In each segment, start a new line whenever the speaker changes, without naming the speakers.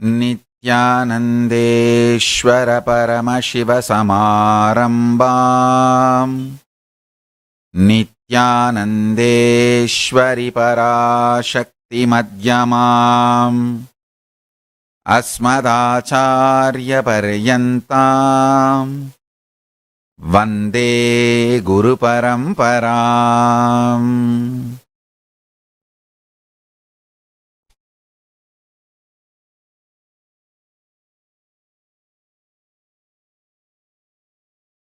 नित्यानन्देश्वर परमशिवसमारम्भाम् नित्यानन्देश्वरि पराशक्तिमध्यमाम् अस्मदाचार्यपर्यन्ताम् वन्दे गुरुपरम्पराम्.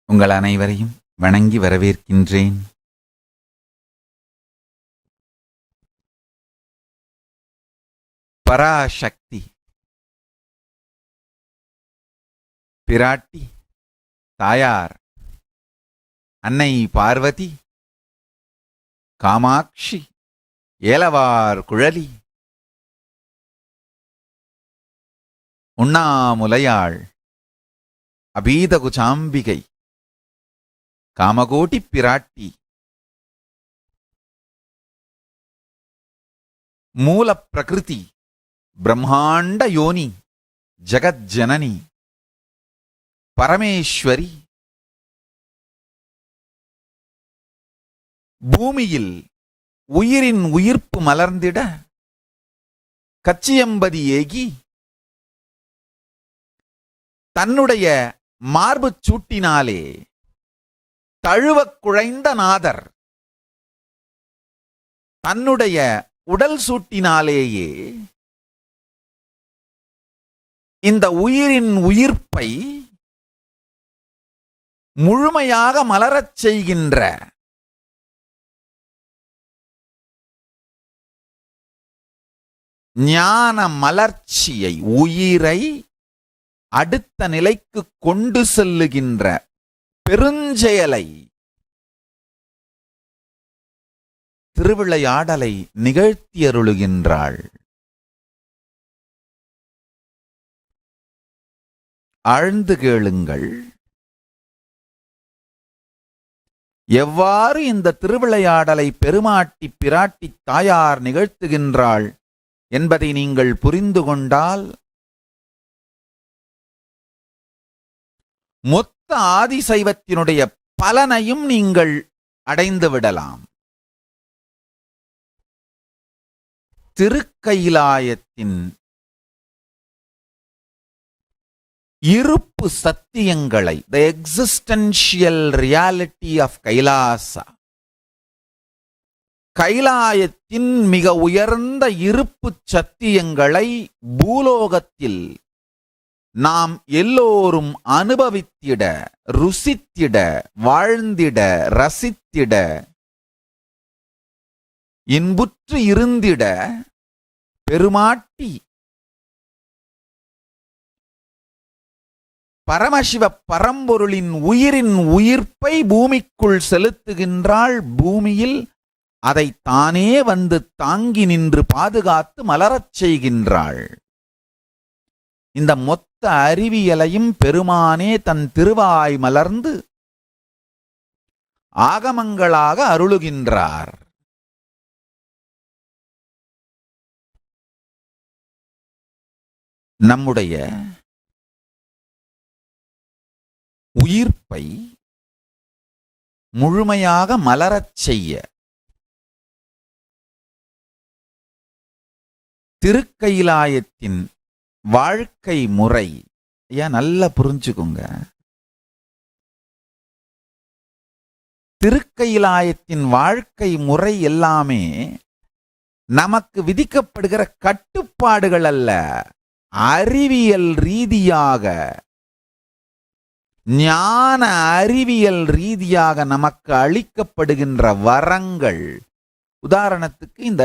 உங்கள் அனைவரையும் வணங்கி வரவேற்கின்றேன். பராசக்தி பிராட்டி தாயார் அன்னை பார்வதி, காமாட்சி, ஏலவார் குழலி, உண்ணாமுலையாள், அபீதகுசாம்பிகை, காமகோட்டி பிராட்டி, மூல பிரகிருதி, பிரம்மாண்ட யோனி, ஜகஜனனி, பரமேஸ்வரி, பூமியில் உயிரின் உயிர்ப்பு மலர்ந்திட கச்சியம்பதி ஏகி தன்னுடைய மார்புச் சூட்டினாலே தழுவக் குழைந்த நாதர் தன்னுடைய உடல் சூட்டினாலேயே இந்த உயிரின் உயிர்ப்பை முழுமையாக மலரச் செய்கின்ற ஞான மலர்ச்சியை, உயிரை அடுத்த நிலைக்கு கொண்டு செல்லுகின்ற பெருஞ்செயலை, திருவிளையாடலை நிகழ்த்தியருளுகின்றாள். ஆழ்ந்து கேளுங்கள். எவ்வாறு இந்த திருவிளையாடலை பெருமாட்டி பிராட்டி தாயார் நிகழ்த்துகின்றாள் என்பதை நீங்கள் புரிந்து கொண்டால் மொத்த ஆதிசைவத்தினுடைய பலனையும் நீங்கள் அடைந்து விடலாம். திருக்கைலாயத்தின் இருப்பு சத்தியங்களை, த எக்ஸிஸ்டென்ஷியல் ரியாலிட்டி ஆஃப் கைலாசா, கைலாயத்தின் மிக உயர்ந்த இருப்பு சத்தியங்களை பூலோகத்தில் நாம் எல்லோரும் அனுபவித்திட, ருசித்திட, வாழ்ந்திட, ரசித்திட, இன்புற்று இருந்திட பெருமாட்டி பரமசிவ பரம்பொருளின் உயிரின் உயிர்ப்பை பூமிக்குள் செலுத்துகின்றாள். பூமியில் அதை தானே வந்து தாங்கி நின்று பாதுகாத்து மலரச் செய்கின்றாள். இந்த மொத்த அறிவியலையும் பெருமானே தன் திருவாய் மலர்ந்து ஆகமங்களாக அருளுகின்றார். நம்முடைய உயிர்ப்பை முழுமையாக மலரச் செய்ய திருக்கைலாயத்தின் வாழ்க்கை முறை, ஏன் நல்லா புரிஞ்சுக்குங்க, திருக்கைலாயத்தின் வாழ்க்கை முறை எல்லாமே நமக்கு விதிக்கப்படுகிற கட்டுப்பாடுகள் அல்ல, அறிவியல் ரீதியாக, ஞான அறிவியல் ரீதியாக நமக்கு அளிக்கப்படுகின்ற வரங்கள். உதாரணத்துக்கு இந்த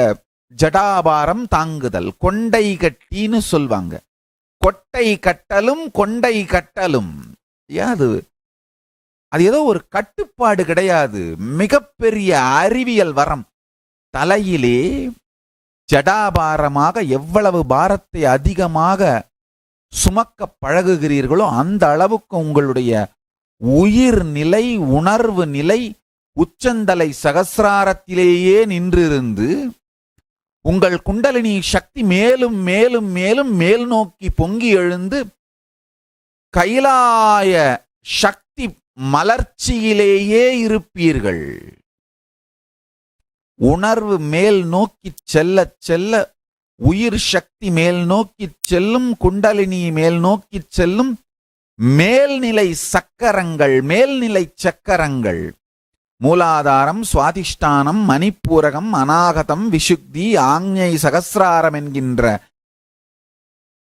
ஜடாபாரம் தாங்குதல், கொண்டை கட்டின்னு சொல்வாங்க. கொட்டை கட்டலும் கொண்டை கட்டலும், அது ஏதோ ஒரு கட்டுப்பாடு கிடையாது, மிகப்பெரிய அறிவியல் வரம். தலையிலே ஜடாபாரமாக எவ்வளவு பாரத்தை அதிகமாக சுமக்க பழகுகிறீர்களோ அந்த அளவுக்கு உங்களுடைய உயிர் நிலை, உணர்வு நிலை உச்சந்தலை சகசிராரத்திலேயே நின்றிருந்து உங்கள் குண்டலினி சக்தி மேலும் மேலும் மேலும் மேல் நோக்கி பொங்கி எழுந்து கைலாய சக்தி மலர்ச்சியிலேயே இருப்பீர்கள். உணர்வு மேல் நோக்கி செல்ல செல்ல உயிர் சக்தி மேல் நோக்கி செல்லும், குண்டலினி மேல் நோக்கி செல்லும். மேல்நிலை சக்கரங்கள், மேல்நிலை சக்கரங்கள் மூலாதாரம், சுவாதிஷ்டானம், மணிப்பூரகம், அநாகதம், விசுத்தி, ஆஞ்ஞை சகசிராரம் என்கின்ற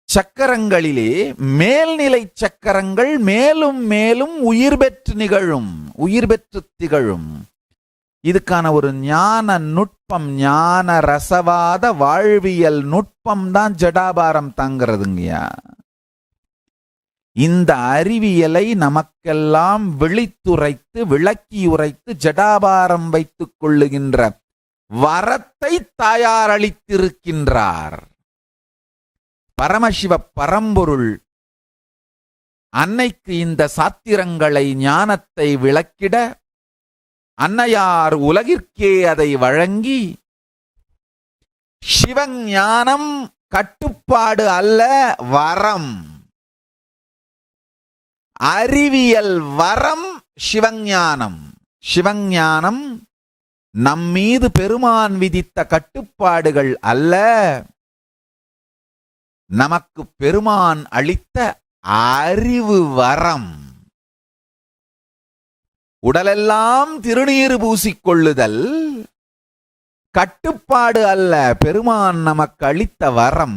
சக்கரங்களிலே மேல்நிலை சக்கரங்கள் மேலும் மேலும் உயிர் பெற்று நிகழும், உயிர் பெற்று திகழும். இதுக்கான ஒரு ஞான நுட்பம், ஞான ரசவாத வாழ்வியல் நுட்பம் தான் ஜடாபாரம் தாங்கிறதுங்கய்யா. இந்த அறிவியலை நமக்கெல்லாம் விழித்துரைத்து விளக்கி உரைத்து ஜடாபாரம் வைத்துக் கொள்ளுகின்ற வரத்தை தாயார் அளித்திருக்கின்றார். பரமசிவ பரம்பொருள் அன்னைக்கு இந்த சாத்திரங்களை, ஞானத்தை விளக்கிட அன்னையார் உலகிற்கே அதை வழங்கி, சிவஞானம் கட்டுப்பாடு அல்ல, வரம். அறிவியல் வரம் சிவஞானம். சிவஞானம் நம்மீது பெருமான் விதித்த கட்டுப்பாடுகள் அல்ல, நமக்கு பெருமான் அளித்த அறிவு வரம். உடலெல்லாம் திருநீறு பூசிக்கொள்ளுதல் கட்டுப்பாடு அல்ல, பெருமான் நமக்கு அளித்த வரம்.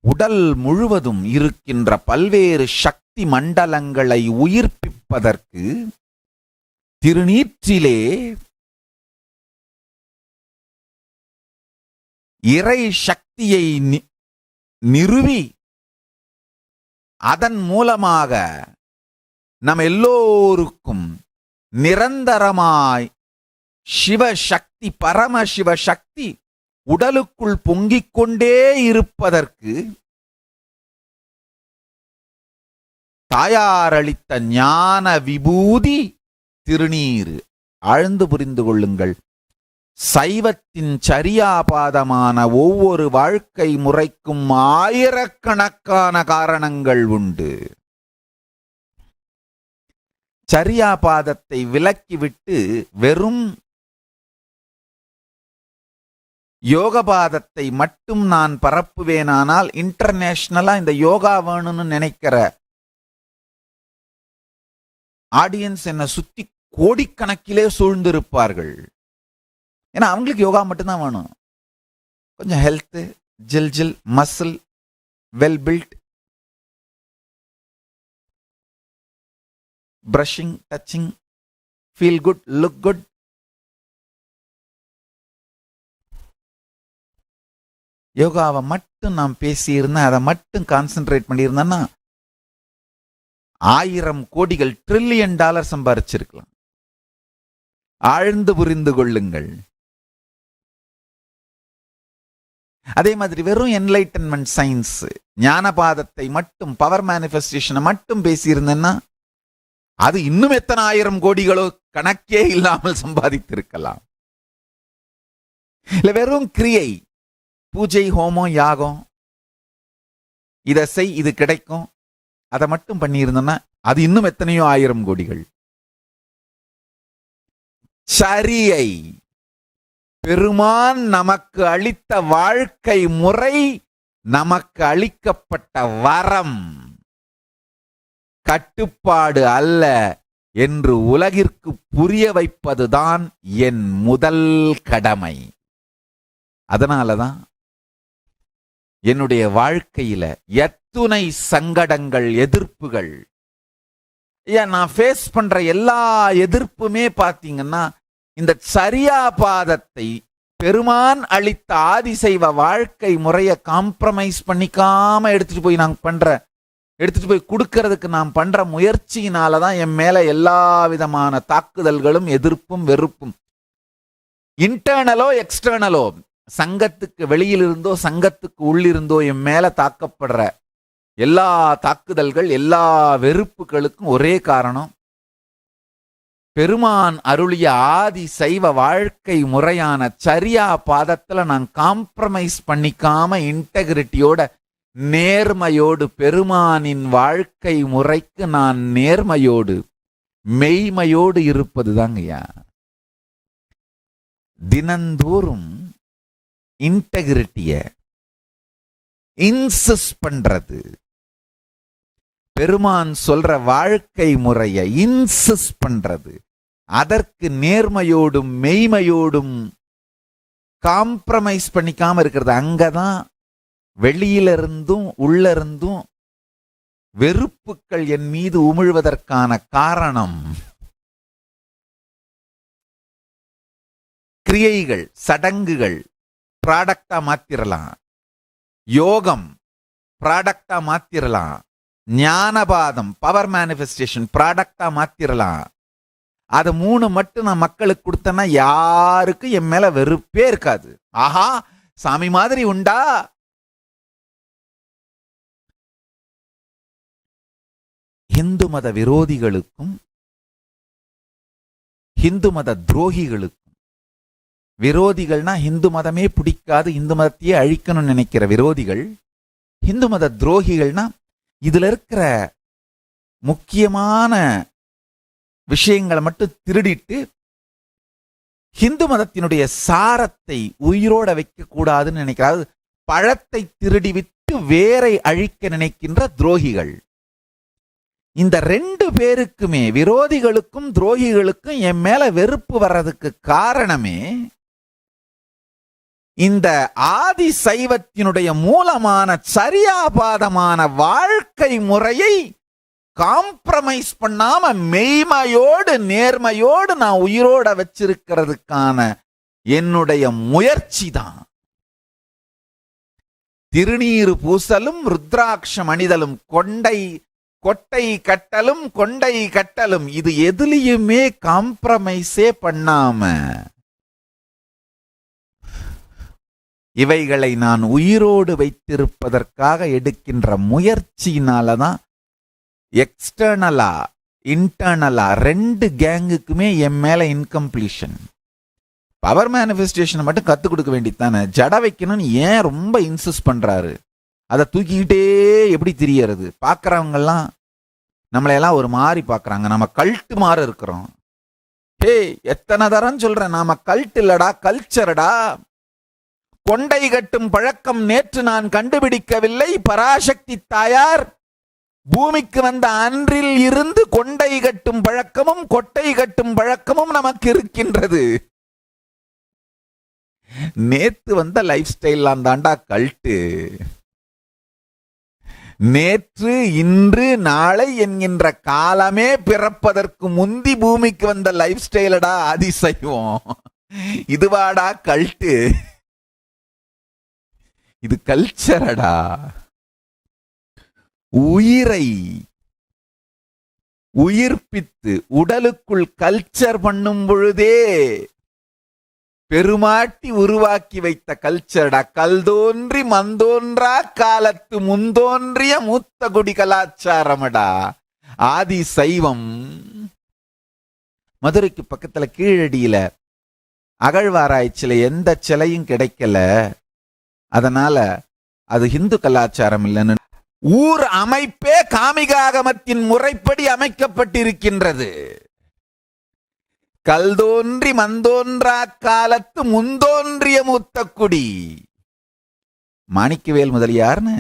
உடல் முழுவதும் இருக்கின்ற பல்வேறு சக்தி மண்டலங்களை உயிர்ப்பிப்பதற்கு திருநீற்றிலே இறை சக்தியை நிறுவி அதன் மூலமாக நம் எல்லோருக்கும் நிரந்தரமாய் சிவசக்தி, பரமசிவ சக்தி உடலுக்குள் பொங்கிக் கொண்டே இருப்பதற்கு தாயார் அளித்த ஞான விபூதி திருநீர். ஆழ்ந்து புரிந்து கொள்ளுங்கள். சைவத்தின் சரியாபாதமான ஒவ்வொரு வாழ்க்கை முறைக்கும் ஆயிரக்கணக்கான காரணங்கள் உண்டு. சரியாபாதத்தை விலக்கிவிட்டு வெறும் யோகபாதத்தை மட்டும் நான் பரப்புவேனானால் இன்டர்நேஷனலா இந்த யோகா வேணும்னு நினைக்கிற ஆடியன்ஸ் என்னை சுத்தி கோடிக்கணக்கிலே சூழ்ந்திருப்பார்கள். ஏன்னா அவங்களுக்கு யோகா மட்டும்தான் வேணும். கொஞ்சம் ஹெல்த், ஜில் ஜில், muscle well build, brushing, touching, feel good, look good. யோகாவை மட்டும் நாம் பேசியிருந்தேன், அதை மட்டும் கான்சென்ட்ரேட் பண்ணியிருந்தேன்னா 1000 கோடிகள், $1 trillion சம்பாரிச்சிருக்கலாம். ஆழ்ந்து புரிந்து கொள்ளுங்கள். அதே மாதிரி வெறும் என்லைட்டன்மெண்ட் சயின்ஸ், ஞானபாதத்தை மட்டும், பவர் மேனிஃபெஸ்டேஷனை மட்டும் பேசியிருந்தேன்னா அது இன்னும் எத்தனை 1000 கோடிகளோ கணக்கே இல்லாமல் சம்பாதித்திருக்கலாம். இல்ல வெறும் கிரியை, பூஜை, ஹோமம், யாகம், இதை செய் இது கிடைக்கும், அதை மட்டும் பண்ணியிருந்தோம்னா அது இன்னும் எத்தனையோ 1000 கோடிகள். சரியை, பெருமான் நமக்கு அளித்த வாழ்க்கை முறை, நமக்கு அளிக்கப்பட்ட வரம், கட்டுப்பாடு அல்ல என்று உலகிற்கு புரிய வைப்பதுதான் என் முதல் கடமை. அதனாலதான் என்னுடைய வாழ்க்கையில எத்துணை சங்கடங்கள், எதிர்ப்புகள், நான் ஃபேஸ் பண்ற எல்லா எதிர்ப்புமே பாத்தீங்கன்னா இந்த சரியாபாதத்தை, பெருமான் அளித்த ஆதிசைவ வாழ்க்கை முறையை காம்ப்ரமைஸ் பண்ணிக்காம எடுத்துட்டு போய் கொடுக்கறதுக்கு நாம் பண்ற முயற்சியினாலதான் என் மேல எல்லா விதமான தாக்குதல்களும், எதிர்ப்பும், வெறுப்பும், இன்டர்னலோ எக்ஸ்டர்னலோ, சங்கத்துக்கு வெளியிலிருந்தோ சங்கத்துக்கு உள்ளிருந்தோ என் மேல தாக்கப்படுற எல்லா தாக்குதல்கள், எல்லா வெறுப்புகளுக்கும் ஒரே காரணம், பெருமான் அருளிய ஆதி சைவ வாழ்க்கை முறையான சரியா பாதத்துல நான் காம்ப்ரமைஸ் பண்ணிக்காம இன்டெகிரிட்டியோட நேர்மையோடு பெருமானின் வாழ்க்கை முறைக்கு நான் நேர்மையோடு மெய்மையோடு இருப்பது தாங்கய்யா. தினந்தோறும் இன்டெகிரிட்டிய இன்சிஸ்ட் பண்றது, பெருமான் சொல்ற வாழ்க்கை முறைய இன்சிஸ்ட் பண்றது, அதற்கு நேர்மையோடும் மெய்மையோடும் காம்ப்ரமைஸ் பண்ணிக்காம இருக்கிறது. அங்கதான் வெளியிலிருந்தும் உள்ள இருந்தும் வெறுப்புக்கள் என் மீது உமிழ்வதற்கான காரணம். கிரியைகள், சடங்குகள் ப்ராடக்டா மாத்திரலாம், யோகம் ப்ராடக்டா மாத்திரலாம், ஞானபாதம் பவர் மேனிஃபெஸ்டேஷன் ப்ராடக்டா மாத்திரலாம். அது 3 மட்டும் நான் மக்களுக்கு கொடுத்தேன்னா யாருக்கும் என் மேல வெறுப்பே இருக்காது. ஆஹா, சாமி மாதிரி உண்டா? இந்து மத விரோதிகளுக்கும் இந்து மத துரோகிகளுக்கும், விரோதிகள்னா இந்து மதமே பிடிக்காது, இந்து மதத்தையே அழிக்கணும்னு நினைக்கிற விரோதிகள், இந்து மத துரோகிகள்னா இதுல இருக்கிற முக்கியமான விஷயங்களை மட்டும் திருடிட்டு இந்து மதத்தினுடைய சாரத்தை உயிரோட வைக்க கூடாதுன்னு நினைக்கிறார். பழத்தை திருடி விட்டு வேரை அழிக்க நினைக்கின்ற துரோகிகள். இந்த 2 பேருக்குமே, விரோதிகளுக்கும் துரோகிகளுக்கும் என் மேல வெறுப்பு வர்றதுக்கு காரணமே இந்த ஆதி சைவத்தினுடைய மூலமான சரியாபாதமான வாழ்க்கை முறையை காம்ப்ரமைஸ் பண்ணாம மெய்மையோடு நேர்மையோடு நான் உயிரோட வச்சிருக்கிறதுக்கான என்னுடைய முயற்சி தான். திருநீறு பூசலும் ருத்ராட்சம் அணிதலும் கொட்டை கட்டலும் கொண்டை கட்டலும், இது எதுலயுமே காம்ப்ரமைஸே பண்ணாம இவைகளை நான் உயிரோடு வைத்திருப்பதற்காக எடுக்கின்ற முயற்சியினாலதான் எக்ஸ்டர்னலா இன்டர்னலா 2 கேங்குக்குமே என் மேல இன்கம்ப்ளீஷன். பவர் மேனிஃபெஸ்டேஷன் மட்டும் கத்துக் கொடுக்க வேண்டியதானே, ஜட வைக்கணும்னு ஏன் ரொம்ப இன்சிஸ்ட் பண்றாரு? அதை தூக்கிக்கிட்டே எப்படி தெரியறது? பாக்குறவங்கெல்லாம் நம்மளையெல்லாம் ஒரு மாதிரி பாக்குறாங்க, நம்ம கல்ட்டு மாதிரி இருக்கிறோம். ஹே, எத்தனை தரம் சொல்றேன், நாம கல்ட் இல்லடா, கல்ச்சரடா. கொண்டை கட்டும் பழக்கம் நேற்று நான் கண்டுபிடிக்கவில்லை. பராசக்தி தாயார் பூமிக்கு வந்த அன்றில் இருந்து கொண்டை கட்டும் பழக்கமும் கொட்டை கட்டும் பழக்கமும் நமக்கு இருக்கின்றது. நேத்து வந்த லைஃப் ஸ்டைல் தாண்டா கல்ட்டு. நேற்று இன்று நாளை என்கின்ற காலமே பிறப்பதற்கு முந்தி பூமிக்கு வந்த லைஃப் ஸ்டைலடா அதிசயம். இதுவாடா கல்ட்டு, இது கல்ச்சரடா. உயிரை உயிர்ப்பித்து உடலுக்குள் கல்ச்சர் பண்ணும் பொழுதே பெருமாட்டி உருவாக்கி வைத்த கல்ச்சர்டா. கல்தோன்றி மந்தோன்றா காலத்து முந்தோன்றிய மூத்த குடி கலாச்சாரமடா ஆதி சைவம். மதுரைக்கு பக்கத்துல கீழடியில அகழ்வாராய்ச்சியில எந்த சிலையும் கிடைக்கல, அதனால அது இந்து கலாச்சாரம் இல்லைன்னு ஊர் அமைப்பே காமிகாகமத்தின் முறைப்படி அமைக்கப்பட்டிருக்கின்றது. கல்தோன்றி மந்தோன்றா காலத்து முந்தோன்றிய மூத்த குடி. மாணிக்கவேல் முதலியார்னு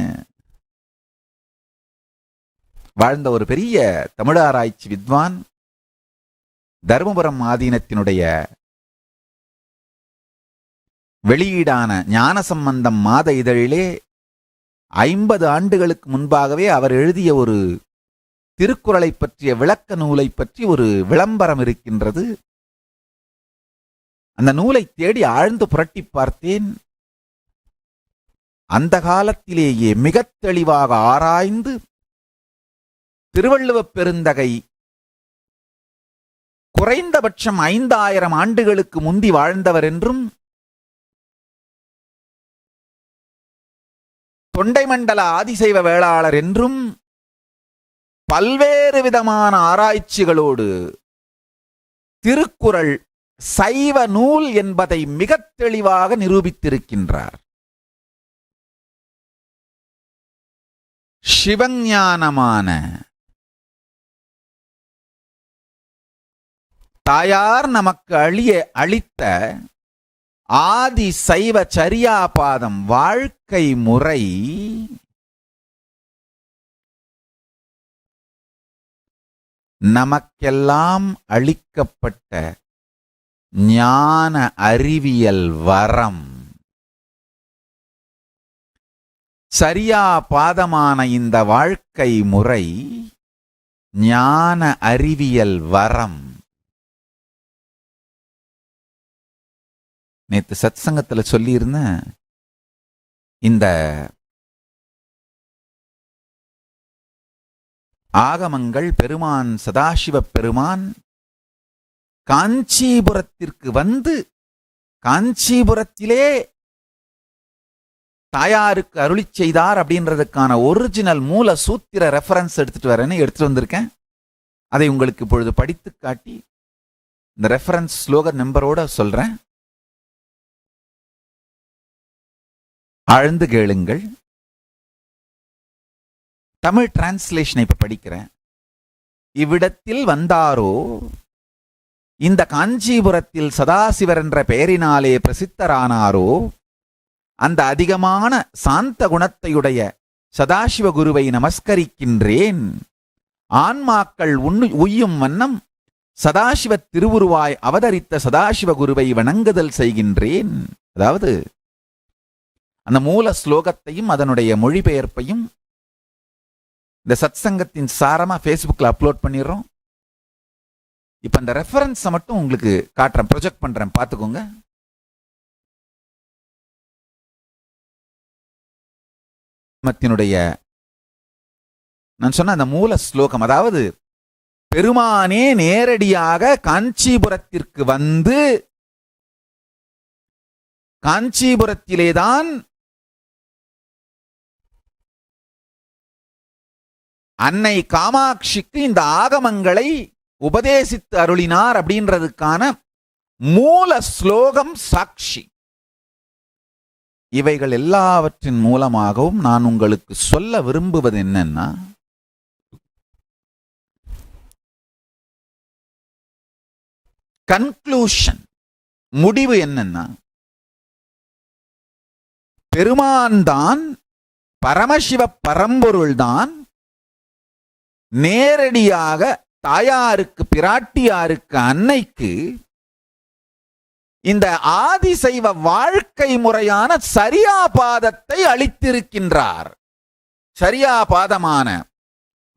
வாழ்ந்த ஒரு பெரிய தமிழாராய்ச்சி வித்வான், தருமபுரம் ஆதீனத்தினுடைய வெளியீடான ஞானசம்பந்தம் மாத இதழிலே 50 ஆண்டுகளுக்கு முன்பாகவே அவர் எழுதிய ஒரு திருக்குறளை பற்றிய விளக்க நூலை பற்றி ஒரு விளம்பரம் இருக்கின்றது. அந்த நூலை தேடி ஆழ்ந்து புரட்டி பார்த்தேன். அந்த காலத்திலேயே மிக தெளிவாக ஆராய்ந்து திருவள்ளுவப் பெருந்தகை குறைந்தபட்சம் 5000 ஆண்டுகளுக்கு முந்தி வாழ்ந்தவர் என்றும், தொண்டை மண்டல ஆதிசைவ வேளாளர் என்றும் பல்வேறு விதமான ஆராய்ச்சிகளோடு திருக்குறள் சைவ நூல் என்பதை மிக தெளிவாக நிரூபித்திருக்கின்றார். சிவஞானமான தாயார் நமக்கு அளித்த ஆதி சைவ சரியாபாதம் வாழ்க்கை முறை நமக்கெல்லாம் அளிக்கப்பட்ட ஞான அறிவியல் வரம். சரியாபாதமான இந்த வாழ்க்கை முறை ஞான அறிவியல் வரம். நேத்து சத்சங்கத்துல சொல்லியிருந்தேன், இந்த ஆகமங்கள் பெருமான் சதாசிவ பெருமான் காஞ்சிபுரத்திற்கு வந்து காஞ்சிபுரத்திலே தாயாருக்கு அருளி செய்தார் அப்படின்றதுக்கான ஒரிஜினல் மூல சூத்திர ரெஃபரன்ஸ் எடுத்துட்டு வந்திருக்கேன். அதை உங்களுக்கு இப்பொழுது படித்து காட்டி இந்த ரெஃபரன்ஸ் ஸ்லோக நம்பரோட சொல்றேன். ஆழ்ந்து கேளுங்கள். தமிழ் டிரான்ஸ்லேஷனை இப்ப படிக்கிறேன். இவ்விடத்தில் வந்தாரோ, இந்த காஞ்சிபுரத்தில் சதாசிவர் என்ற பெயரினாலே பிரசித்தரானாரோ, அந்த அதிகமான சாந்த குணத்தையுடைய சதாசிவ குருவை நமஸ்கரிக்கின்றேன். ஆன்மாக்கள் உய்யும் வண்ணம் சதாசிவ திருவுருவாய் அவதரித்த சதாசிவ குருவை வணங்குதல் செய்கின்றேன். அதாவது அந்த மூல ஸ்லோகத்தையும் அதனுடைய மொழிபெயர்ப்பையும் இந்த சத்சங்கத்தின் சாரமா ஃபேஸ்புக்ல அப்லோட் பண்ணிடுறோம். இப்ப அந்த ரெஃபரன்ஸை மட்டும் உங்களுக்கு காட்டுறேன், ப்ரொஜெக்ட் பண்றேன், பார்த்துக்கோங்க. நான் சொன்ன அந்த மூல ஸ்லோகம், அதாவது பெருமானே நேரடியாக காஞ்சிபுரத்திற்கு வந்து காஞ்சிபுரத்திலேதான் அன்னை காமாட்சிக்கு இந்த ஆகமங்களை உபதேசித்து அருளினார் அப்படின்றதுக்கான மூல ஸ்லோகம் சாட்சி. இவைகள் எல்லாவற்றின் மூலமாகவும் நான் உங்களுக்கு சொல்ல விரும்புவது என்னன்னா, கன்க்ளூஷன், முடிவு என்னன்னா, பெருமான் தான், பரமசிவ பரம்பொருள்தான் நேரடியாக தாயாருக்கு, பிராட்டியாருக்கு, அன்னைக்கு இந்த ஆதிசைவ வாழ்க்கை முறையான சரியாபாதத்தை அளித்திருக்கின்றார். சரியாபாதமான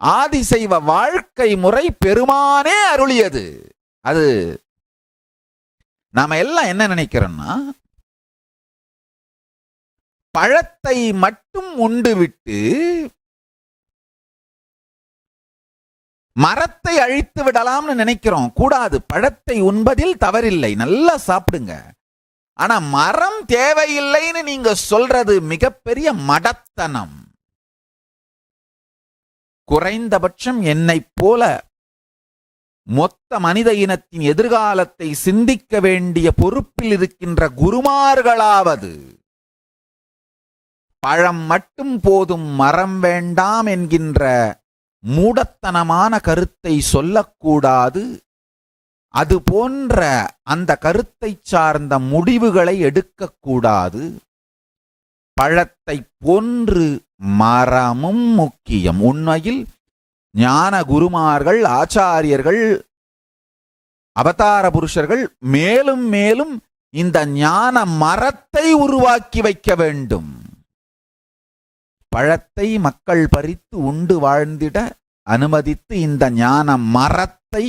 ஆதிசைவ வாழ்க்கை முறை பெருமானே அருளியது. அது நாம எல்லாம் என்ன நினைக்கிறோம்னா, பழத்தை மட்டும் உண்டுவிட்டு மரத்தை அழித்து விடலாம்னு நினைக்கிறோம். கூடாது. பழத்தை உண்பதில் தவறில்லை, நல்லா சாப்பிடுங்க. ஆனா மரம் தேவையில்லைன்னு நீங்க சொல்றது மிகப்பெரிய மடத்தனம். குறைந்தபட்சம் என்னை போல மொத்த மனித இனத்தின் எதிர்காலத்தை சிந்திக்க வேண்டிய பொறுப்பில் இருக்கின்ற குருமார்களாவது பழம் மட்டும் போதும் மரம் வேண்டாம் என்கின்ற மூடத்தனமான கருத்தை சொல்லக்கூடாது. அது போன்ற அந்த கருத்தை சார்ந்த முடிவுகளை எடுக்கக்கூடாது. பழத்தை போன்று மரமும் முக்கியம். உண்மையில் ஞான குருமார்கள், ஆச்சாரியர்கள், அவதார புருஷர்கள் மேலும் மேலும் இந்த ஞான மரத்தை உருவாக்கி வைக்க வேண்டும். பழத்தை மக்கள் பறித்து உண்டு வாழ்ந்திட அனுமதித்து இந்த ஞான மரத்தை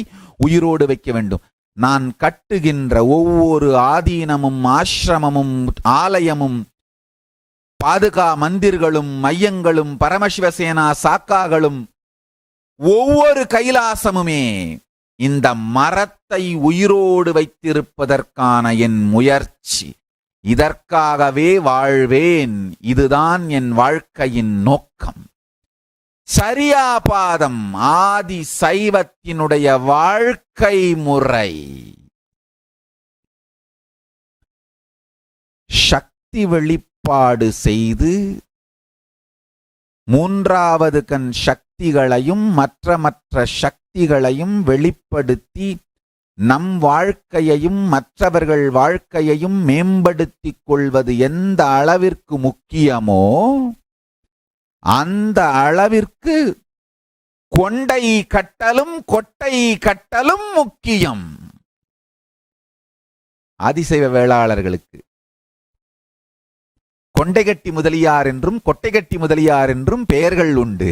உயிரோடு வைக்க வேண்டும். நான் கட்டுகின்ற ஒவ்வொரு ஆதீனமும், ஆசிரமமும், ஆலயமும், பாதுகா மந்திர்களும், மையங்களும், பரமசிவசேனா சாக்காகளும், ஒவ்வொரு கைலாசமுமே இந்த மரத்தை உயிரோடு வைத்திருப்பதற்கான என் முயற்சி. இதற்காகவே வாழ்வேன். இதுதான் என் வாழ்க்கையின் நோக்கம். சரியாபாதம் ஆதி சைவத்தினுடைய வாழ்க்கை முறை. சக்தி வெளிப்பாடு செய்து மூன்றாவது கண் சக்திகளையும் மற்ற சக்திகளையும் வெளிப்படுத்தி நம் வாழ்க்கையையும் மற்றவர்கள் வாழ்க்கையையும் மேம்படுத்திக் கொள்வது எந்த அளவிற்கு முக்கியமோ அந்த அளவிற்கு கொண்டை கட்டலும் கொட்டை கட்டலும் முக்கியம். ஆதிசைவ வேளாளர்களுக்கு கொண்டைகட்டி முதலியார் என்றும் கொட்டைகட்டி முதலியார் என்றும் பெயர்கள் உண்டு.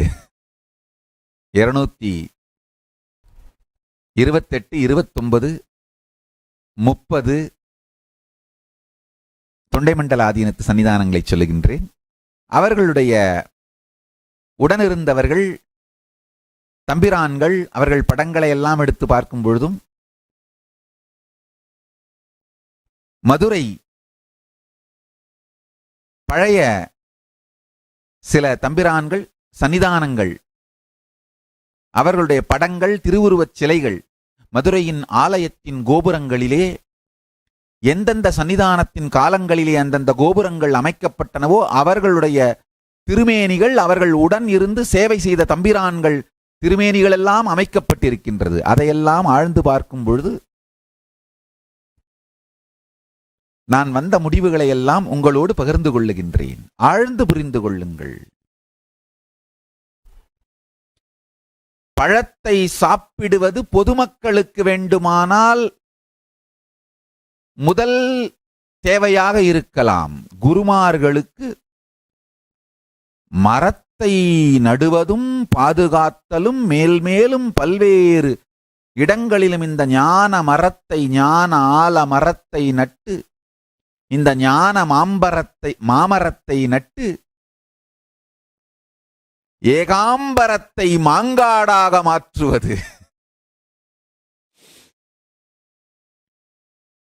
228, 29, 30 தொண்டைமண்டல ஆதீனத்து சன்னிதானங்களை சொல்லுகின்றேன். அவர்களுடைய உடனிருந்தவர்கள் தம்பிரான்கள் அவர்கள் படங்களை எல்லாம் எடுத்து பார்க்கும் பொழுதும் மதுரை பழைய சில தம்பிரான்கள் சன்னிதானங்கள் அவர்களுடைய படங்கள் திருவுருவச் சிலைகள் மதுரையின் ஆலயத்தின் கோபுரங்களிலே எந்தெந்த சன்னிதானத்தின் காலங்களிலே அந்தந்த கோபுரங்கள் அமைக்கப்பட்டனவோ அவர்களுடைய திருமேனிகள் அவர்கள் உடன் இருந்து சேவை செய்த தம்பிரான்கள் திருமேனிகள் எல்லாம் அமைக்கப்பட்டிருக்கின்றது. அதையெல்லாம் ஆழ்ந்து பார்க்கும் பொழுது நான் வந்த முடிவுகளை எல்லாம் உங்களோடு பகிர்ந்து கொள்ளுகின்றேன். ஆழ்ந்து புரிந்து கொள்ளுங்கள். பழத்தை சாப்பிடுவது பொதுமக்களுக்கு வேண்டுமானால் முதல் தேவையாக இருக்கலாம். குருமார்களுக்கு மரத்தை நடுவதும் பாதுகாத்தலும் மேல்மேலும் பல்வேறு இடங்களிலும் இந்த ஞான மரத்தை ஞான ஆல மரத்தை நட்டு இந்த ஞான மாமரத்தை நட்டு ஏகாம்பரத்தை மாங்காடாக மாற்றுவது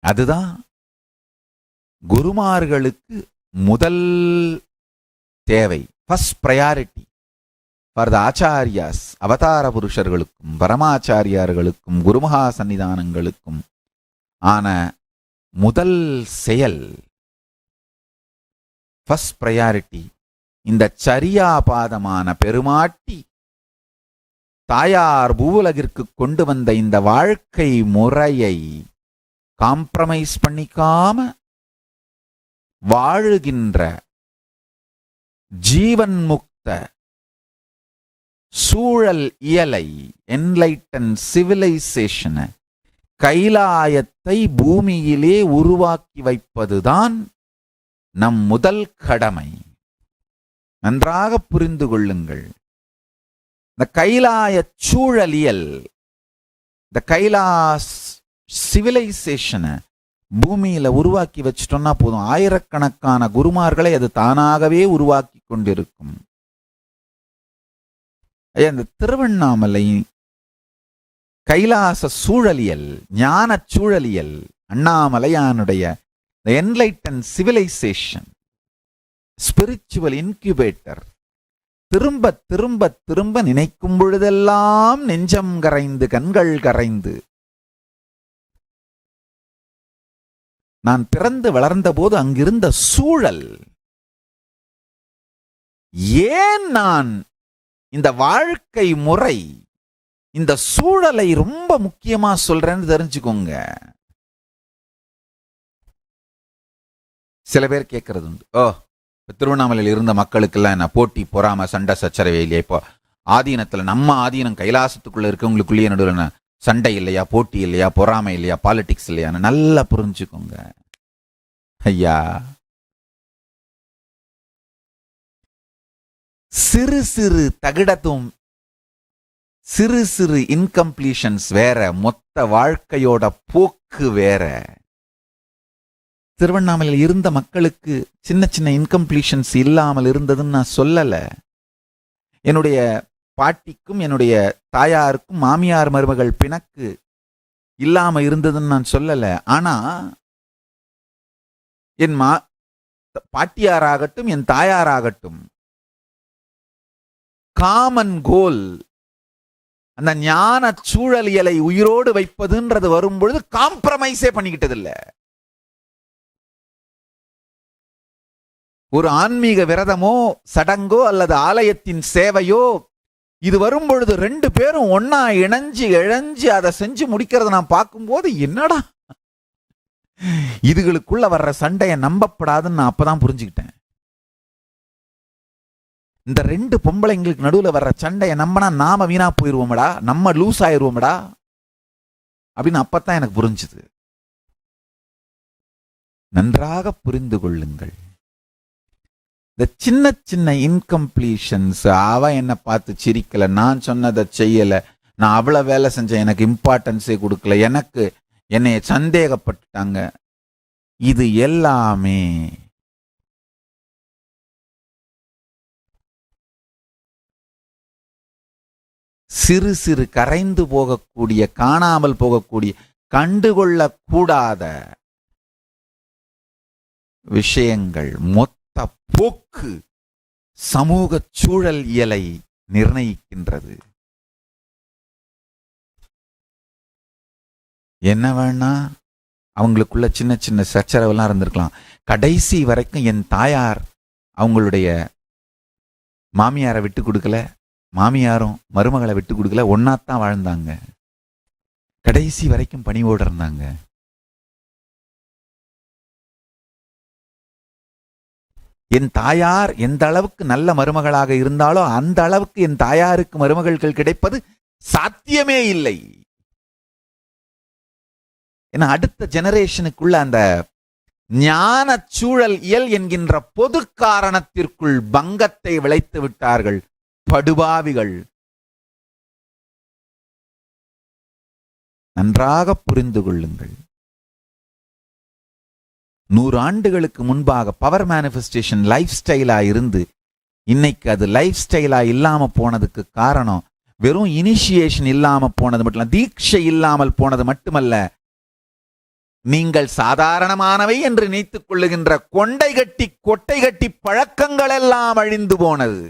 அதுதான் குருமார்களுக்கு முதல் தேவை. First priority for the ஆச்சாரியாஸ். அவதார புருஷர்களுக்கும் பரமாச்சாரியார்களுக்கும் குருமகா சன்னிதானங்களுக்கும் ஆன முதல் செயல் ஃபர்ஸ்ட் ப்ரையாரிட்டி இந்த சரியாபாதமான பெருமாட்டி தாயார் பூவுலகிற்கு கொண்டு வந்த இந்த வாழ்க்கை முறையை காம்ப்ரமைஸ் பண்ணிக்காம வாழுகின்ற ஜீவன் முக்த சூழல் இயலை என்லைட்டன் சிவிலைசேஷனை கைலாயத்தை பூமியிலே உருவாக்கி வைப்பதுதான் நம் முதல் கடமை. நன்றாக புரிந்து கொள்ளுங்கள். இந்த கைலாய சூழலியல் இந்த கைலாஸ் சிவிலைசேஷனை பூமியில உருவாக்கி வச்சிட்டோம்னா போதும். ஆயிரக்கணக்கான குருமார்களை அது தானாகவே உருவாக்கி கொண்டிருக்கும். அந்த திருவண்ணாமலை கைலாச சூழலியல் ஞான சூழலியல் அண்ணாமலையானுடைய என்லைட்டன் சிவிலைசேஷன் ஸ்பிரிச்சுவல் இன்குபேட்டர் திரும்ப திரும்ப திரும்ப நினைக்கும் பொழுதெல்லாம் நெஞ்சம் கரைந்து கண்கள் கரைந்து நான் பிறந்து வளர்ந்த போது அங்கிருந்த சூழல் ஏன் நான் இந்த வாழ்க்கை முறை இந்த சூழலை ரொம்ப முக்கியமா சொல்றேன்னு தெரிஞ்சுக்கோங்க. சில பேர் கேட்கறது உண்டு, திருவண்ணாமலையில் இருந்த மக்களுக்கெல்லாம் என்ன போட்டி பொறாம சண்டை சச்சரவே இல்லையா? இப்போ ஆதீனத்துல நம்ம ஆதீனம் கைலாசத்துக்குள்ள இருக்கவங்களுக்குள்ளேயே நடுவில் சண்டை இல்லையா, போட்டி இல்லையா, பொறாமை இல்லையா, பாலிடிக்ஸ் இல்லையான்னு நல்லா புரிஞ்சுக்கோங்க ஐயா. சிறு சிறு தகிடத்தும் சிறு சிறு இன்கம்ப்ளீஷன்ஸ் வேற, மொத்த வாழ்க்கையோட போக்கு வேற. திருவண்ணாமலையில் இருந்த மக்களுக்கு சின்ன சின்ன இன்கம்ப்ளீஷன்ஸ் இல்லாமல் இருந்ததுன்னு நான் சொல்லல. என்னுடைய பாட்டிக்கும் என்னுடைய தாயாருக்கும் மாமியார் மருமகள் பிணக்கு இல்லாம இருந்ததுன்னு நான் சொல்லல. ஆனா என் பாட்டியாராகட்டும் என் தாயாராகட்டும் காமன் கோல், அந்த ஞான சூழலியலை உயிரோடு வைப்பதுன்றது வரும்பொழுது காம்ப்ரமைஸே பண்ணிக்கிட்டது இல்ல. ஒரு ஆன்மீக விரதமோ சடங்கோ அல்லது ஆலயத்தின் சேவையோ இது வரும்பொழுது ரெண்டு பேரும் ஒன்னா இணைஞ்சு அதை செஞ்சு முடிக்கிறத நான் பார்க்கும்போது, என்னடா இதுகளுக்குள்ள வர்ற சண்டைய நம்பப்படாதுன்னு நான் அப்பதான் புரிஞ்சுக்கிட்டேன். இந்த ரெண்டு பொம்பளைங்களுக்கு நடுவுல வர்ற சண்டைய நம்பினா நாம வீணா போயிருவோம்டா, நம்ம லூஸ் ஆயிருவோம்டா அப்படின்னு அப்பத்தான் எனக்கு புரிஞ்சுது. நன்றாக புரிந்து கொள்ளுங்கள். இந்த சின்ன சின்ன இன்கம்ப்ளீஷன்ஸ், அவ என்ன பார்த்து சிரிக்கல, நான் சொன்னதை செய்யல, நான் அவ்வளவு வேலை செஞ்சேன், எனக்கு இம்பார்ட்டன்ஸே கொடுக்கல, எனக்கு என்னைய சந்தேகப்பட்டாங்க, இது எல்லாமே சிறு சிறு கரைந்து போகக்கூடிய, காணாமல் போகக்கூடிய, கண்டுகொள்ளக்கூடாத விஷயங்கள். மொத்த போக்கு சமூக சூழல் இயலை நிர்ணயிக்கின்றது. என்ன வேணா அவங்களுக்குள்ள சின்ன சின்ன சச்சரவெல்லாம் இருந்திருக்கலாம். கடைசி வரைக்கும் என் தாயார் அவங்களுடைய மாமியாரை விட்டு கொடுக்கல, மாமியாரும் மருமகளை விட்டு கொடுக்கல, ஒன்னாத்தான் வாழ்ந்தாங்க. கடைசி வரைக்கும் பணிவோடு இருந்தாங்க. என் தாயார் எந்த அளவுக்கு நல்ல மருமகளாக இருந்தாலோ அந்த அளவுக்கு என் தாயாருக்கு மருமகள்கள் கிடைப்பது சாத்தியமே இல்லை. ஏன்னா அடுத்த ஜெனரேஷனுக்குள்ள அந்த ஞான சூழல் இயல் என்கின்ற பொது காரணத்திற்குள் பங்கத்தை விளைத்து விட்டார்கள் படுபாவிகள். நன்றாக புரிந்து கொள்ளுங்கள். 100 ஆண்டுகளுக்கு முன்பாக பவர் மேனிஃபெஸ்டேஷன் லைஃப் ஸ்டைலா இருந்து இன்னைக்கு அது லைஃப் ஸ்டைலா இல்லாம போனதுக்கு காரணம் வெறும் இனிஷியேஷன் இல்லாம போனது மட்டும், தீட்சை இல்லாமல் போனது மட்டுமல்ல, நீங்கள் சாதாரணமானவை என்று நினைத்துக் கொள்ளுகின்ற கொண்டை கட்டி பழக்கங்கள் எல்லாம் அழிந்து போனது.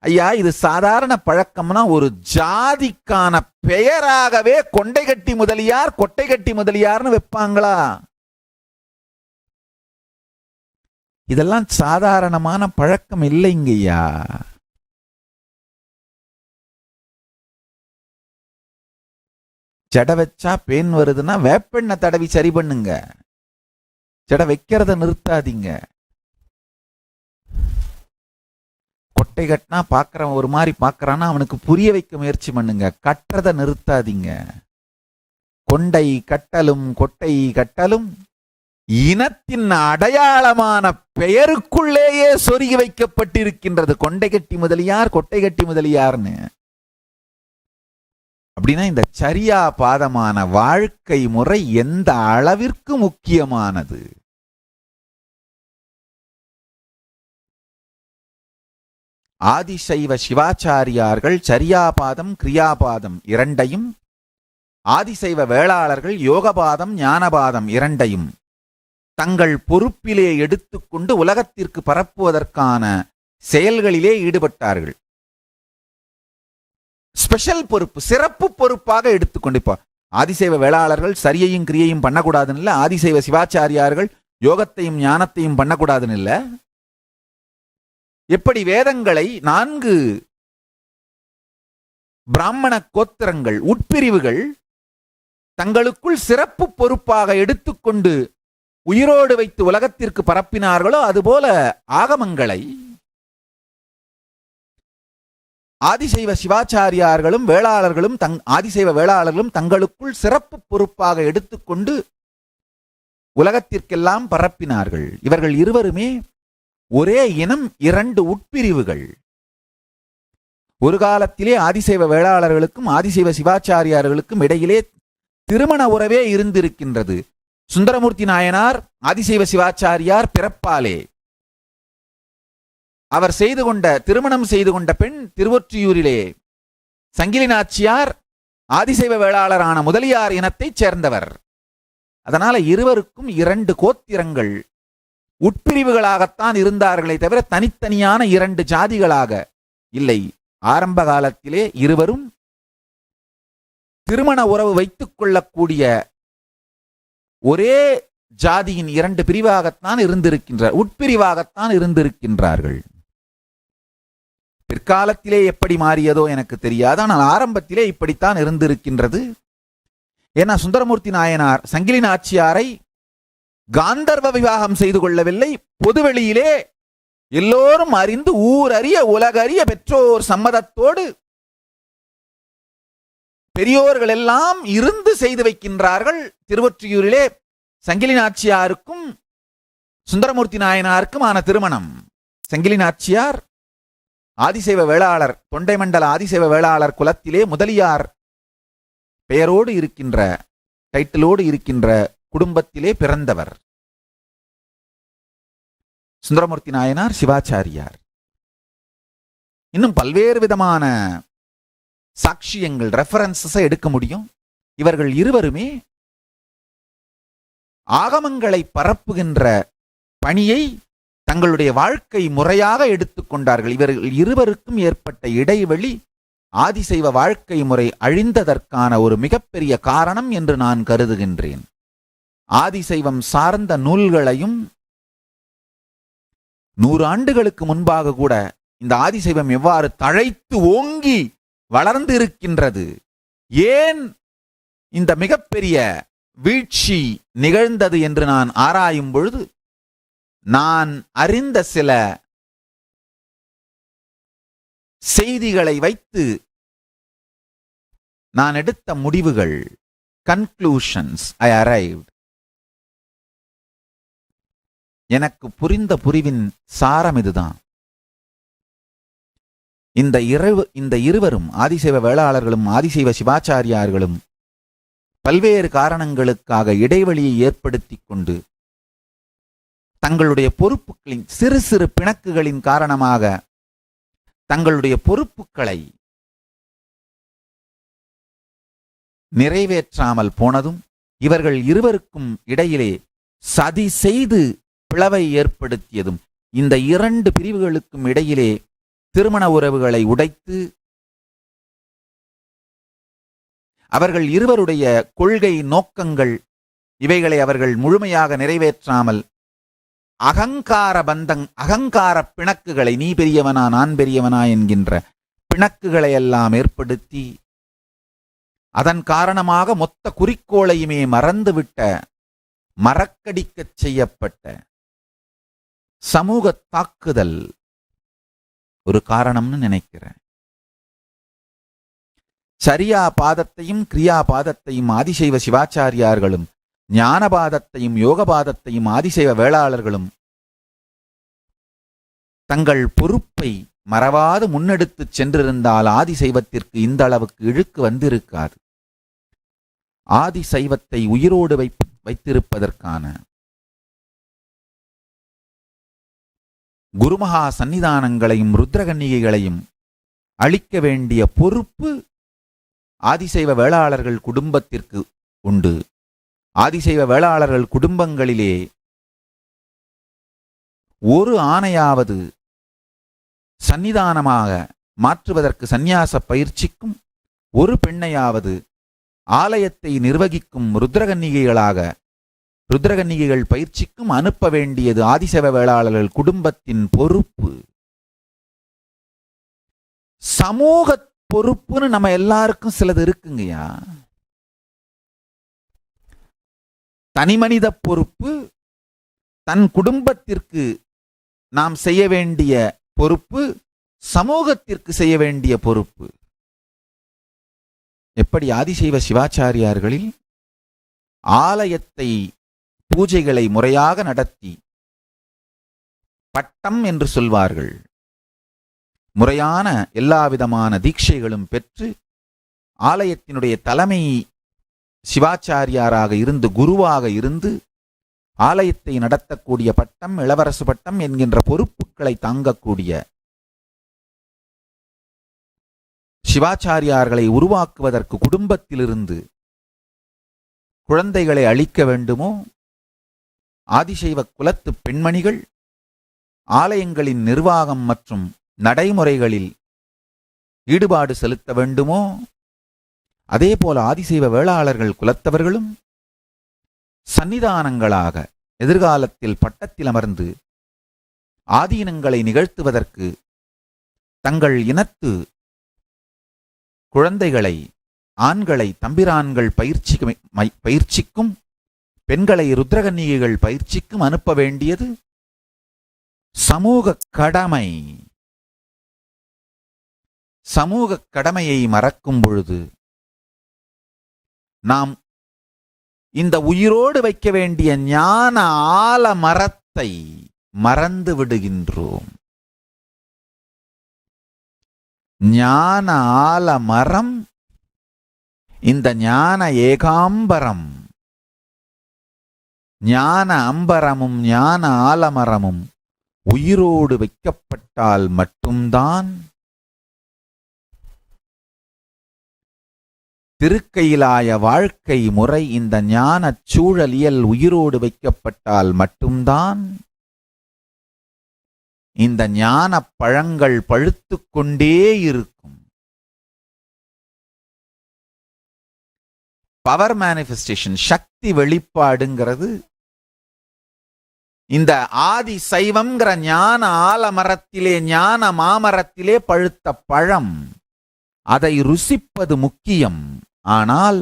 ஐயா, இது சாதாரண பழக்கம்னா ஒரு ஜாதிக்கான பெயராகவே கொண்டை கட்டி முதலியார் கொட்டை கட்டி முதலியார்னு வைப்பாங்களா? இதெல்லாம் சாதாரணமான பழக்கம் இல்லைங்கய்யா. ஜடை வச்சா பேன் வருதுன்னா வேப்பெண்ணை தடவி சரி பண்ணுங்க, ஜடை வைக்கிறத நிறுத்தாதீங்க. கொட்டை கட்டினா பாக்குறவன் ஒரு மாதிரி பாக்குறான்னா அவனுக்கு புரிய வைக்க முயற்சி பண்ணுங்க, கட்டுறத நிறுத்தாதீங்க. கொண்டை கட்டலும் கொட்டை கட்டலும் இனத்தின் அடையாளமான பெயருக்குள்ளேயே சொருகி வைக்கப்பட்டிருக்கின்றது. கொண்டை கட்டி முதலியார் கொட்டை கட்டி முதலியார்னு. அப்படின்னா இந்த சரியா பாதமான வாழ்க்கை முறை எந்த அளவிற்கு முக்கியமானது? ஆதிசைவ சிவாச்சாரியார்கள் சரியாபாதம் கிரியாபாதம் இரண்டையும், ஆதிசைவ வேளாளர்கள் யோகபாதம் ஞானபாதம் இரண்டையும் தங்கள் பொறுப்பிலே எடுத்துக்கொண்டு உலகத்திற்கு பரப்புவதற்கான செயல்களிலே ஈடுபட்டார்கள். ஸ்பெஷல் பொறுப்பு, சிறப்பு பொறுப்பாக எடுத்துக்கொண்டு, இப்போ ஆதிசைவ வேளாளர்கள் சரியையும் கிரியையும் பண்ணக்கூடாதுன்னு இல்லை, ஆதிசைவ சிவாச்சாரியார்கள் யோகத்தையும் ஞானத்தையும் பண்ணக்கூடாதுன்னு இல்லை. எப்படி வேதங்களை 4 பிராமண கோத்திரங்கள் உட்பிரிவுகள் தங்களுக்குள் சிறப்பு பொறுப்பாக எடுத்துக்கொண்டு உயிரோடு வைத்து உலகத்திற்கு பரப்பினார்களோ அதுபோல ஆகமங்களை ஆதிசைவ சிவாச்சாரியார்களும் வேளாளர்களும் ஆதிசைவ வேளாளர்களும் தங்களுக்குள் சிறப்பு பொறுப்பாக எடுத்துக்கொண்டு உலகத்திற்கெல்லாம் பரப்பினார்கள். இவர்கள் இருவருமே ஒரே இனம், 2 உட்பிரிவுகள். ஒரு காலத்திலே ஆதிசைவ வேளாளர்களுக்கும் ஆதிசைவ சிவாச்சாரியார்களுக்கும் இடையிலே திருமண உறவே இருந்திருக்கின்றது. சுந்தரமூர்த்தி நாயனார் ஆதிசைவ சிவாச்சாரியார் பிறப்பாலே. அவர் திருமணம் செய்து கொண்ட பெண் திருவொற்றியூரிலே சங்கிலி நாச்சியார் ஆதிசைவ வேளாளரான முதலியார் இனத்தைச் சேர்ந்தவர். அதனால இருவருக்கும் 2 கோத்திரங்கள் உட்பிரிவுகளாகத்தான் இருந்தார்களே தவிர தனித்தனியான 2 ஜாதிகளாக இல்லை. ஆரம்ப காலத்திலே இருவரும் திருமண உறவு வைத்துக் கொள்ளக்கூடிய ஒரே ஜாதியின் இரண்டு பிரிவாகத்தான் இருந்திருக்கின்றார், உட்பிரிவாகத்தான் இருந்திருக்கின்றார்கள். பிற்காலத்திலே எப்படி மாறியதோ எனக்கு தெரியாது, ஆனால் ஆரம்பத்திலே இப்படித்தான் இருந்திருக்கின்றது. ஏன்னா சுந்தரமூர்த்தி நாயனார் சங்கிலி நாச்சியாரை காந்தர்வ விவாகம் செய்து கொள்ளவில்லை, பொதுவெளியிலே எல்லோரும் அறிந்து ஊரறிய உலகறிய பெற்றோர் சம்மதத்தோடு பெரியோர்கள் எல்லாம் இருந்து செய்து வைக்கின்றார்கள். திருவொற்றியூரிலே சங்கிலி நாச்சியாருக்கும் சுந்தரமூர்த்தி நாயனாருக்கும் ஆன திருமணம். சங்கிலி நாச்சியார் ஆதிசைவ வேளாளர், தொண்டை மண்டல ஆதிசைவ வேளாளர் குலத்திலே முதலியார் பெயரோடு இருக்கின்ற, டைட்டிலோடு இருக்கின்ற குடும்பத்திலே பிறந்தவர். சுந்தரமூர்த்தி நாயனார் சிவாச்சாரியார். இன்னும் பல்வேறு விதமான சாட்சியங்கள், ரெஃபரன்சஸை எடுக்க முடியும். இவர்கள் இருவருமே ஆகமங்களை பரப்புகின்ற பணியை தங்களுடைய வாழ்க்கை முறையாக எடுத்துக்கொண்டார்கள். இவர்கள் இருவருக்கும் ஏற்பட்ட இடைவெளி ஆதிசைவ வாழ்க்கை முறை அழிந்ததற்கான ஒரு மிகப்பெரிய காரணம் என்று நான் கருதுகின்றேன். ஆதிசைவம் சார்ந்த நூல்களையும் 100 ஆண்டுகளுக்கு முன்பாக கூட இந்த ஆதிசைவம் எவ்வாறு தழைத்து ஓங்கி வளர்ந்து இருக்கின்றது, ஏன் இந்த மிகப்பெரிய வீழ்ச்சி நிகழ்ந்தது என்று நான் ஆராயும் பொழுது நான் அறிந்த சில செய்திகளை வைத்து நான் எடுத்த முடிவுகள், கன்க்ளூஷன்ஸ் ஐ அரைவ்ட். எனக்கு புரிந்த புரிவின் சாரம் இதுதான். இந்த இருவரும் ஆதிசைவ வேளாளர்களும் ஆதிசைவ சிவாச்சாரியார்களும் பல்வேறு காரணங்களுக்காக இடைவெளியை ஏற்படுத்தி கொண்டு தங்களுடைய பொறுப்புகளின் சிறு சிறு பிணக்குகளின் காரணமாக தங்களுடைய பொறுப்புகளை நிறைவேற்றாமல் போனதும், இவர்கள் இருவருக்கும் இடையிலே சதி செய்து பிளவை ஏற்படுத்தியதும், இந்த 2 பிரிவுகளுக்கும் இடையிலே திருமண உறவுகளை உடைத்து அவர்கள் இருவருடைய கொள்கை நோக்கங்கள் இவைகளை அவர்கள் முழுமையாக நிறைவேற்றாமல் அகங்கார பிணக்குகளை, நீ பெரியவனா நான் பெரியவனா என்கின்ற பிணக்குகளை எல்லாம் ஏற்படுத்தி அதன் காரணமாக மொத்த குறிக்கோளையுமே மறந்துவிட்ட, மறக்கடிக்கச் செய்யப்பட்ட சமூக தாக்குதல் ஒரு காரணம்னு நினைக்கிறேன். சரியா பாதத்தையும் கிரியா பாதத்தையும் ஆதிசைவ சிவாச்சாரியார்களும், ஞானபாதத்தையும் யோகபாதத்தையும் ஆதிசைவ வேளாளர்களும் தங்கள் பொறுப்பை மறவாது முன்னெடுத்துச் சென்றிருந்தால் ஆதிசைவத்திற்கு இந்த அளவுக்கு இழுக்கு வந்திருக்காது. ஆதிசைவத்தை உயிரோடு வைத்திருப்பதற்கான குருமகா சன்னிதானங்களையும் ருத்ரகன்னிகைகளையும் அளிக்க வேண்டிய பொறுப்பு ஆதிசைவ வேளாளர்கள் குடும்பத்திற்கு உண்டு. ஆதிசைவ வேளாளர்கள் குடும்பங்களிலே ஒரு ஆணையாவது சன்னிதானமாக மாற்றுவதற்கு சந்நியாச பயிற்சிக்கும், ஒரு பெண்ணையாவது ஆலயத்தை நிர்வகிக்கும் ருத்ரகன்னிகைகள் பயிற்சிக்கும் அனுப்ப வேண்டியது ஆதிசைவ வேளாளர்கள் குடும்பத்தின் பொறுப்பு. சமூக பொறுப்புன்னு நம்ம எல்லாருக்கும் சிலது இருக்குங்கய்யா. தனிமனித பொறுப்பு, தன் குடும்பத்திற்கு நாம் செய்ய வேண்டிய பொறுப்பு, சமூகத்திற்கு செய்ய வேண்டிய பொறுப்பு. எப்படி ஆதிசைவ சிவாச்சாரியார்களில் ஆலயத்தை பூஜைகளை முறையாக நடத்தி பட்டம் என்று சொல்வார்கள், முறையான எல்லாவிதமான தீட்சைகளும் பெற்று ஆலயத்தினுடைய தலைமை சிவாச்சாரியாராக இருந்து, குருவாக இருந்து ஆலயத்தை நடத்தக்கூடிய பட்டம், இளவரசு பட்டம் என்கின்ற பொறுப்புகளை தாங்கக்கூடிய சிவாச்சாரியார்களை உருவாக்குவதற்கு குடும்பத்திலிருந்து குழந்தைகளை அளிக்க வேண்டுமோ, ஆதிசைவ குலத்து பெண்மணிகள் ஆலயங்களின் நிர்வாகம் மற்றும் நடைமுறைகளில் ஈடுபாடு செலுத்த வேண்டுமோ அதே போல ஆதிசைவ வேளாளர்கள் குலத்தவர்களும் சன்னிதானங்களாக எதிர்காலத்தில் பட்டத்தில் அமர்ந்து ஆதீனங்களை நிகழ்த்துவதற்கு தங்கள் இனத்து குழந்தைகளை, ஆண்களை தம்பிரான்கள் பயிற்சிக்கும், பெண்களை ருத்ரகன்னிகைகள் பயிற்சிக்கும் அனுப்ப வேண்டியது சமூக கடமை. சமூக கடமையை மறக்கும் பொழுது நாம் இந்த உயிரோடு வைக்க வேண்டிய ஞான ஆல மரத்தை மறந்து விடுகின்றோம். ஞான ஆல மரம், இந்த ஞான ஏகாம்பரம், ஞான அம்பரமும் ஞான ஆலமரமும் உயிரோடு வைக்கப்பட்டால் மட்டும்தான் திருக்கையிலாய வாழ்க்கை முறை, இந்த ஞான சூழலியல் உயிரோடு வைக்கப்பட்டால் மட்டும்தான் இந்த ஞான பழங்கள் பழுத்து கொண்டே இருக்கும். பவர் மேனிஃபெஸ்டேஷன், சக்தி வெளிப்பாடுங்கிறது இந்த ஆதி சைவம்ங்கிற ஞான ஆலமரத்திலே, ஞான மாமரத்திலே பழுத்த பழம். அதை ருசிப்பது முக்கியம். ஆனால்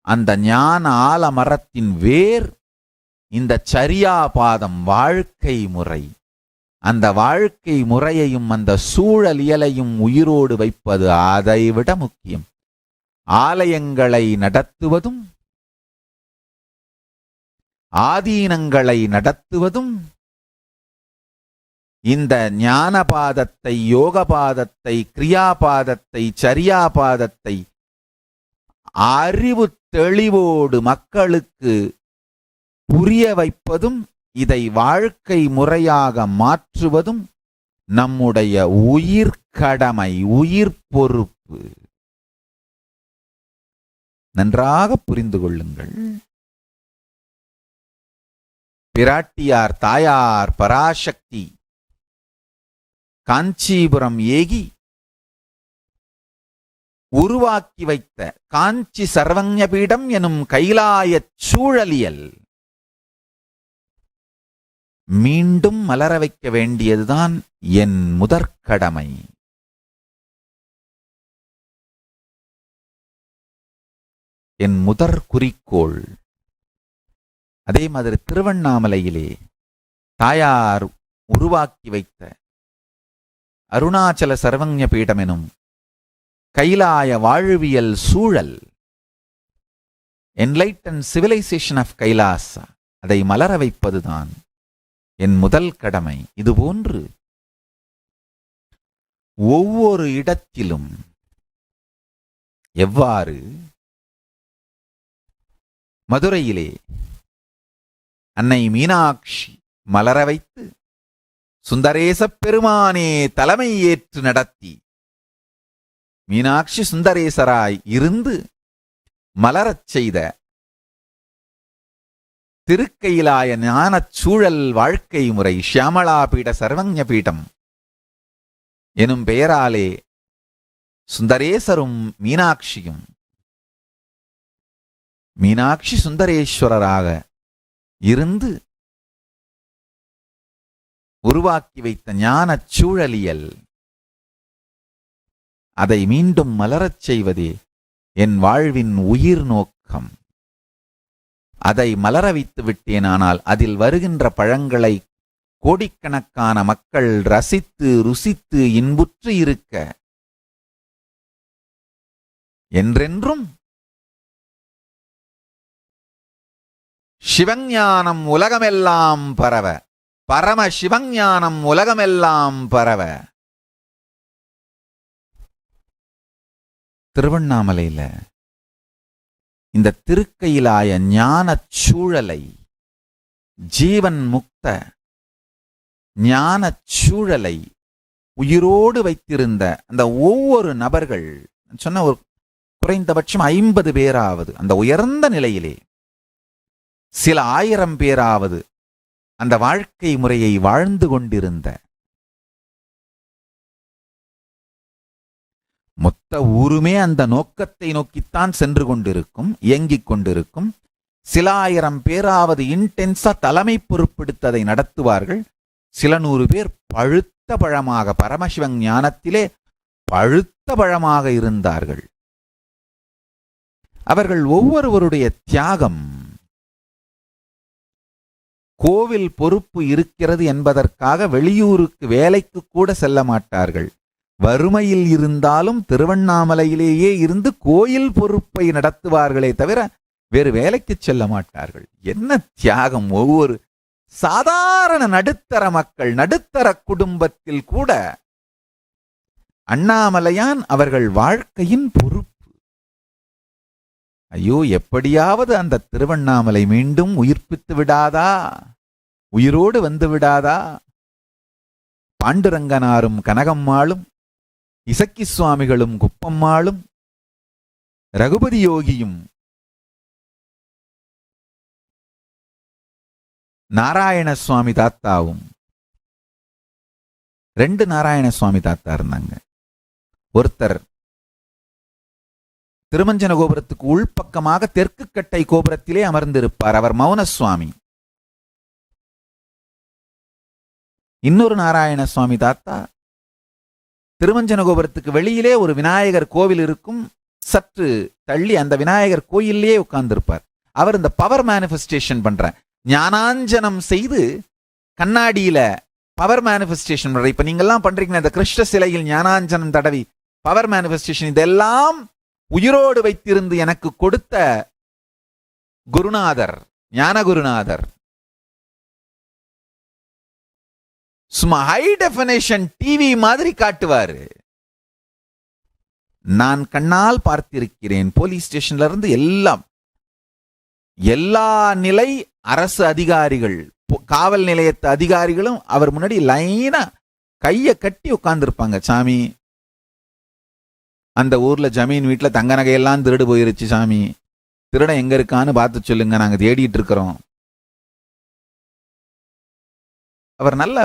அந்த ஞான ஆலமரத்தின் வேர் இந்த சரியாபாதம் வாழ்க்கை முறை. அந்த வாழ்க்கை முறையையும் அந்த சூழலியலையும் உயிரோடு வைப்பது அதைவிட முக்கியம். ஆலயங்களை நடத்துவதும் ஆதீனங்களை நடத்துவதும் இந்த ஞானபாதத்தை, யோகபாதத்தை, கிரியாபாதத்தை, சரியாபாதத்தை அறிவு தெளிவோடு மக்களுக்கு புரிய வைப்பதும், இதை வாழ்க்கை முறையாக மாற்றுவதும் நம்முடைய உயிர் கடமை, உயிர் பொறுப்பு. நன்றாக புரிந்து கொள்ளுங்கள். பிராட்டியார் தாயார் பராசக்தி காஞ்சிபுரம் ஏகி உருவாக்கி வைத்த காஞ்சி சர்வஞபீடம் எனும் கைலாய சூழலியல் மீண்டும் மலர வைக்க வேண்டியதுதான் என் முதற்கடமை. என் முதற் குறிக்கோள். அதே மாதிரி திருவண்ணாமலையிலே தாயார் உருவாக்கி வைத்த அருணாச்சல சர்வஞ பீடம் எனும் கைலாய வாழ்வியல் சூழல், என்லைட்டன் சிவிலைசேஷன் ஆஃப் கைலாசா, அதை மலர வைப்பதுதான் என் முதல் கடமை. இதுபோன்று ஒவ்வொரு இடத்திலும் எவ்வாறு மதுரையிலே அன்னை மீனாட்சி மலர வைத்து சுந்தரேசப் பெருமானே தலைமை ஏற்று நடத்தி மீனாட்சி சுந்தரேசராய் இருந்து மலரச் செய்த திருக்கையிலாய ஞானச் சூழல் வாழ்க்கை முறை ஷியாமளாபீட சர்வஞ பீடம் எனும் பெயராலே சுந்தரேசரும் மீனாட்சியும் மீனாட்சி சுந்தரேஸ்வரராக இருந்து உருவாக்கி வைத்த ஞானச் சூழலியல், அதை மீண்டும் மலரச் செய்வதே என் வாழ்வின் உயிர் நோக்கம். அதை மலர வைத்து விட்டேனானால் அதில் வருகின்ற பழங்களை கோடிக்கணக்கான மக்கள் ரசித்து ருசித்து இன்புற்று இருக்க என்றென்றும் சிவஞானம் உலகமெல்லாம் பரவ, பரம சிவஞானம் உலகமெல்லாம் பரவ. திருவண்ணாமலையில இந்த திருக்கையிலாய ஞானச் சூழலை, ஜீவன் முக்த ஞானச் சூழலை உயிரோடு வைத்திருந்த அந்த ஒவ்வொரு நபர்கள், சொன்ன ஒரு குறைந்தபட்சம் 50 பேராவது அந்த உயர்ந்த நிலையிலே, சில 1000 பேராவது அந்த வாழ்க்கை முறையை வாழ்ந்து கொண்டிருந்த மொத்த ஊருமே அந்த நோக்கத்தை நோக்கித்தான் சென்று கொண்டிருக்கும், இயங்கிக் கொண்டிருக்கும். சில ஆயிரம் பேராவது இன்டென்ஸா தலைமை பொறுப்பெடுத்ததை நடத்துவார்கள். சில 100 பேர் பழுத்த பழமாக, பரமசிவன் ஞானத்திலே பழுத்த பழமாக இருந்தார்கள். அவர்கள் ஒவ்வொருவருடைய தியாகம், கோவில் பொறுப்பு இருக்கிறது என்பதற்காக வெளியூருக்கு வேலைக்கு கூட செல்ல மாட்டார்கள். வறுமையில் இருந்தாலும் திருவண்ணாமலையிலேயே இருந்து கோயில் பொறுப்பை நடத்துவார்களே தவிர வேறு வேலைக்கு செல்ல மாட்டார்கள். என்ன தியாகம்! ஒவ்வொரு சாதாரண நடுத்தர மக்கள், நடுத்தர குடும்பத்தில் கூட அண்ணாமலையான் அவர்கள் வாழ்க்கையின் பொறுப்பு. ஐயோ, எப்படியாவது அந்த திருவண்ணாமலை மீண்டும் உயிர்ப்பித்து விடாதா, உயிரோடு வந்து விடாதா? பாண்டுரங்கனாரும் கனகம்மாளும், இசக்கி சுவாமிகளும் குப்பம்மாளும், ரகுபதி யோகியும், நாராயண சுவாமி தாத்தாவும், 2 நாராயண சுவாமி தாத்தா இருந்தாங்க. ஒருத்தர் திருமஞ்சன கோபுரத்துக்கு உள்பக்கமாக தெற்கு கட்டை கோபுரத்திலே அமர்ந்திருப்பார், அவர் மௌன சுவாமி. இன்னொரு நாராயண சுவாமி தாத்தா திருமஞ்சன கோபுரத்துக்கு வெளியிலே ஒரு விநாயகர் கோவில் இருக்கும், சற்று தள்ளி அந்த விநாயகர் கோயிலே உட்கார்ந்திருப்பார். அவர் இந்த பவர் மேனிஃபெஸ்டேஷன் பண்ற, ஞானாஞ்சனம் செய்து கண்ணாடியில பவர் மேனிஃபெஸ்டேஷன் பண்ற. இப்ப நீங்கெல்லாம் பண்றீங்க, இந்த கிருஷ்ண சிலையில் ஞானாஞ்சனம் தடவி பவர் மேனிஃபெஸ்டேஷன், இதெல்லாம் உயிரோடு வைத்திருந்து எனக்கு கொடுத்த குருநாதர், ஞான குருநாதர். சும்மா ஹை டெஃபினேஷன் டிவி மாதிரி காட்டுவாரு. நான் கண்ணால் பார்த்திருக்கிறேன். போலீஸ் ஸ்டேஷன்ல இருந்து எல்லாம், எல்லா நிலை அரசு அதிகாரிகள், காவல் நிலையத்து அதிகாரிகளும் அவர் முன்னாடி லைனா கைய கட்டி உட்கார்ந்துருப்பாங்க. சாமி, அந்த ஊர்ல ஜமீன் வீட்டுல தங்க நகையெல்லாம் திருடு போயிருச்சு சாமி, திருடன் எங்க இருக்கான்னு பார்த்து சொல்லுங்க, நாங்க தேடிட்டு இருக்கிறோம். அவர் நல்ல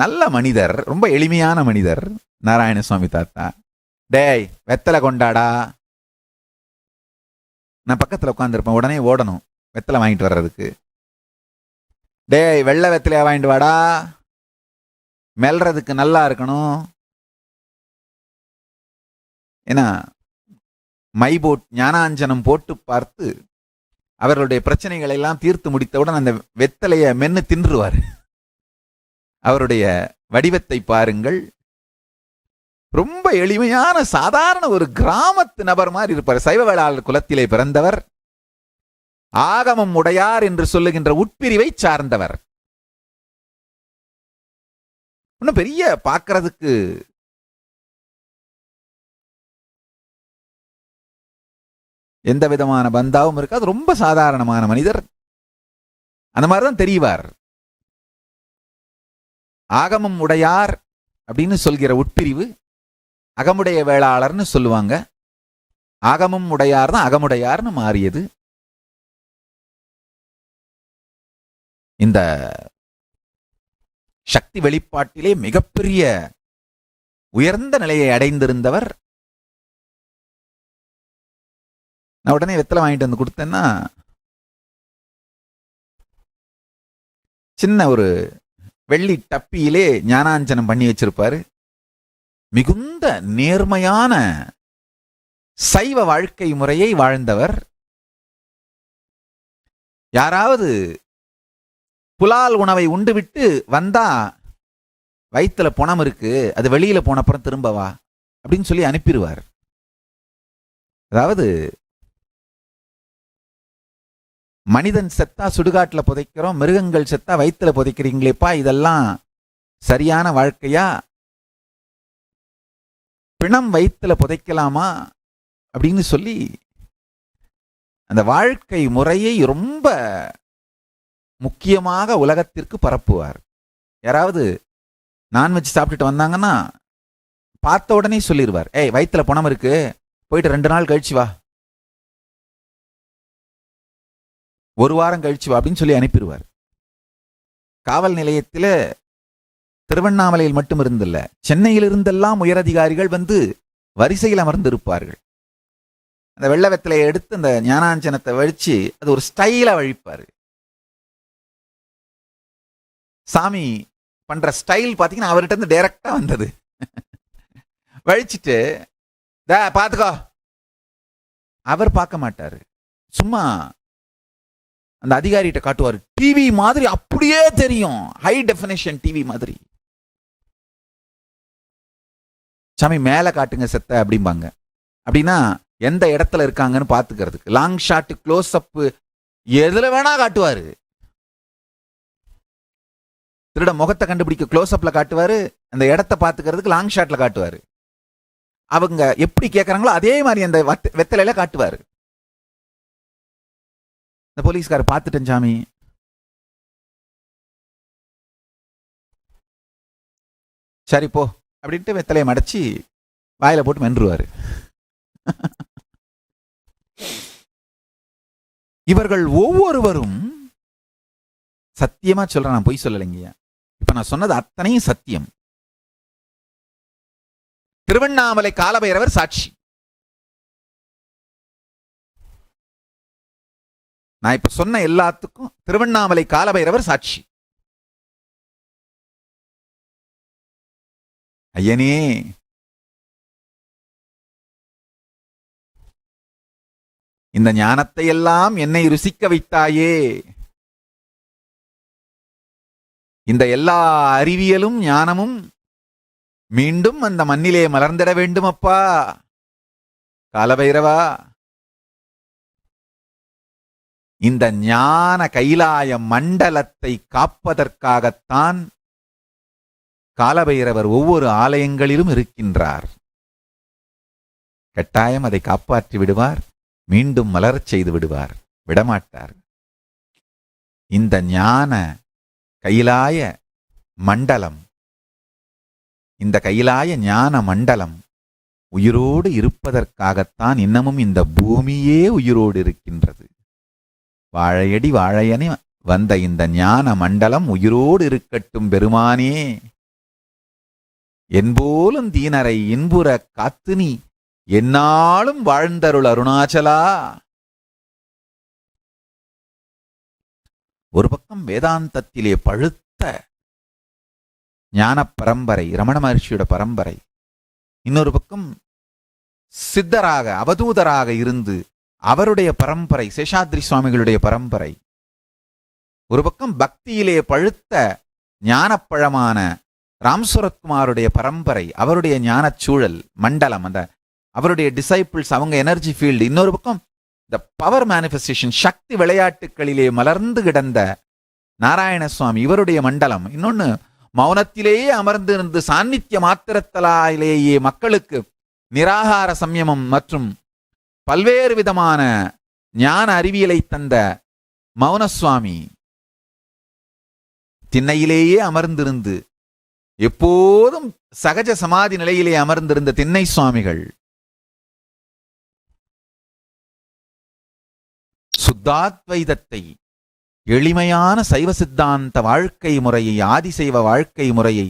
நல்ல மனிதர், ரொம்ப எளிமையான மனிதர் நாராயண சுவாமி தாத்தா. டேய் வெத்தலை கொண்டாடா, நான் பக்கத்துல உட்காந்துருப்பேன், உடனே ஓடணும் வெத்தலை வாங்கிட்டு வர்றதுக்கு. டேய் வெள்ளை வெத்தலையா வாங்கிட்டு வாடா, மெல்றதுக்கு நல்லா இருக்கணும். ஏன்னா மைபோட் ஞானாஞ்சனம் போட்டு பார்த்து அவர்களுடைய பிரச்சனைகளை எல்லாம் தீர்த்து முடித்தவுடன் அந்த வெத்தலைய மென்னு தின்றுவார். அவருடைய வடிவத்தை பாருங்கள், ரொம்ப எளிமையான சாதாரண ஒரு கிராமத்து நபர் மாதிரி இருப்பார். சைவ வேளாளர் குலத்திலே பிறந்தவர், ஆகமம் உடையார் என்று சொல்லுகின்ற உட்பிரிவை சார்ந்தவர். இன்னும் பெரிய பார்க்கறதுக்கு எந்த விதமான பந்தாவும் இருக்காது, ரொம்ப சாதாரணமான மனிதர். அந்த மாதிரிதான் தெரிவார். ஆகமம் உடையார் அப்படின்னு சொல்கிற உட்பிரிவு அகமுடைய வேளாளர்னு சொல்லுவாங்க. ஆகமம் உடையார் தான் அகமுடையார்னு மாறியது. இந்த சக்தி வெளிப்பாட்டிலே மிகப்பெரிய உயர்ந்த நிலையை அடைந்திருந்தவர். நான் உடனே வெத்தலை வாங்கிட்டு வந்து கொடுத்தேன்னா, சின்ன ஒரு வெள்ளி டப்பியிலே ஞானாஞ்சனம் பண்ணி வச்சிருப்பாரு. மிகுந்த நேர்மையான சைவ வாழ்க்கை முறையை வாழ்ந்தவர். யாராவது புலால் உணவை உண்டுவிட்டு வந்தா, வயிற்றுல பணம் இருக்கு, அது வெளியில போனப்புறம் திரும்ப வா அப்படின்னு சொல்லி அனுப்பிடுவார். அதாவது மனிதன் செத்தா சுடுகாட்டுல புதைக்கிறோம், மிருகங்கள் செத்தா வயிற்றுல புதைக்கிறீங்களேப்பா, இதெல்லாம் சரியான வாழ்க்கையா? பிணம் வயிற்றுல புதைக்கலாமா அப்படின்னு சொல்லி அந்த வாழ்க்கை முறையை ரொம்ப முக்கியமாக உலகத்திற்கு பரப்புவார். யாராவது நான்வெஜ் சாப்பிட்டுட்டு வந்தாங்கன்னா பார்த்த உடனே சொல்லிடுவார், ஏய் வயிற்றுல பணம் இருக்கு, போயிட்டு 2 நாள் கழிச்சு வா, 1 வாரம் கழிச்சு வா அப்படின்னு சொல்லி அனுப்பிடுவார். காவல் நிலையத்தில் திருவண்ணாமலையில் மட்டும் இருந்தில்ல, சென்னையில் இருந்தெல்லாம் உயரதிகாரிகள் வந்து வரிசையில் அமர்ந்திருப்பார்கள். அந்த வெள்ளை வெத்தலையை எடுத்து அந்த ஞானாஞ்சனத்தை வழிச்சு அது ஒரு ஸ்டைலா வழிப்பாரு. சாமி பண்ற ஸ்டைல் பாத்தீங்கன்னா அவர்கிட்ட இருந்து டைரக்டா வந்தது. வழிச்சிட்டு பாத்துக்கோ, அவர் பார்க்க மாட்டாரு, சும்மா அந்த அதிகாரிகிட்ட காட்டுவாரு. டிவி மாதிரி அப்படியே தெரியும், ஹை டெஃபினிஷன் டிவி மாதிரி. சாமி மேல காட்டுங்க செத்த அப்படிம்பாங்க. அப்படின்னா எந்த இடத்துல இருக்காங்கன்னு பாத்துக்கிறதுக்கு. லாங் ஷாட், க்ளோஸ் அப், எதுல வேணா காட்டுவாரு. திருட முகத்தை கண்டுபிடிக்க க்ளோஸ் அப்ல காட்டுவாரு, அந்த இடத்த பாத்துக்கிறதுக்கு லாங் ஷாட்ல காட்டுவாரு. அவங்க எப்படி கேட்கறாங்களோ அதே மாதிரி அந்த வெத்தலையில காட்டுவாரு. இந்த போலீஸ்கார பார்த்துட்டேன் சாமி, சரி போ அப்படின்ட்டு வெத்தலையை மடைச்சி வாயில போட்டு மென்றுவாரு. இவர்கள் ஒவ்வொருவரும், சத்தியமா சொல்றேன், நான் பொய் சொல்லலைங்க, இப்ப நான் சொன்னது அத்தனையும் சத்தியம். திருவண்ணாமலை காலபைரவர் சாட்சி. நான் இப்ப சொன்ன எல்லாத்துக்கும் திருவண்ணாமலை காலபைரவர் சாட்சி. ஐயனே, இந்த ஞானத்தை எல்லாம் என்னை ருசிக்க வைத்தாயே, இந்த எல்லா அறிவியலும் ஞானமும் மீண்டும் அந்த மண்ணிலே மலர்ந்திட வேண்டும் அப்பா காலபைரவா. இந்த ஞான கைலாய மண்டலத்தை காப்பதற்காகத்தான் காலபைரவர் ஒவ்வொரு ஆலயங்களிலும் இருக்கின்றார். கட்டாயம் அதை காப்பாற்றி விடுவார், மீண்டும் மலரச் செய்து விடுவார், விடமாட்டார். இந்த ஞான கைலாய மண்டலம், இந்த கைலாய ஞான மண்டலம் உயிரோடு இருப்பதற்காகத்தான் இன்னமும் இந்த பூமியே உயிரோடு இருக்கின்றது. வாழையடி வாழையனே வந்த இந்த ஞான மண்டலம் உயிரோடு இருக்கட்டும் பெருமானே. என்போலும் தீனரை இன்புற காத்து நீ என்னாலும் வாழ்ந்தருள் அருணாச்சலா. ஒரு பக்கம் வேதாந்தத்திலே பழுத்த ஞான பரம்பரை, ரமண மகர்ஷியோட பரம்பரை. இன்னொரு பக்கம் சித்தராக அவதூதராக இருந்து அவருடைய பரம்பரை, சேஷாத்ரி சுவாமிகளுடைய பரம்பரை. ஒரு பக்கம் பக்தியிலே பழுத்த ஞானப்பழமான ராம்சுரத்குமாருடைய பரம்பரை, அவருடைய ஞானச் சூழல் மண்டலம், அந்த அவருடைய டிசைபிள்ஸ், அவங்க எனர்ஜி ஃபீல்டு. இன்னொரு பக்கம் இந்த பவர் மேனிஃபெஸ்டேஷன், சக்தி விளையாட்டுகளிலே மலர்ந்து கிடந்த நாராயண சுவாமி, இவருடைய மண்டலம். இன்னொன்னு மௌனத்திலேயே அமர்ந்திருந்து சாநித்திய மாத்திரத்தலாலேயே மக்களுக்கு நிராகார சம்யமம் மற்றும் பல்வேறு விதமான ஞான அறிவியலை தந்த மௌனசுவாமி. திண்ணையிலேயே அமர்ந்திருந்து எப்போதும் சகஜ சமாதி நிலையிலே அமர்ந்திருந்த திண்ணை சுவாமிகள். சுத்தாத்வைதத்தை, எளிமையான சைவ சித்தாந்த வாழ்க்கை முறையை, ஆதிசைவ வாழ்க்கை முறையை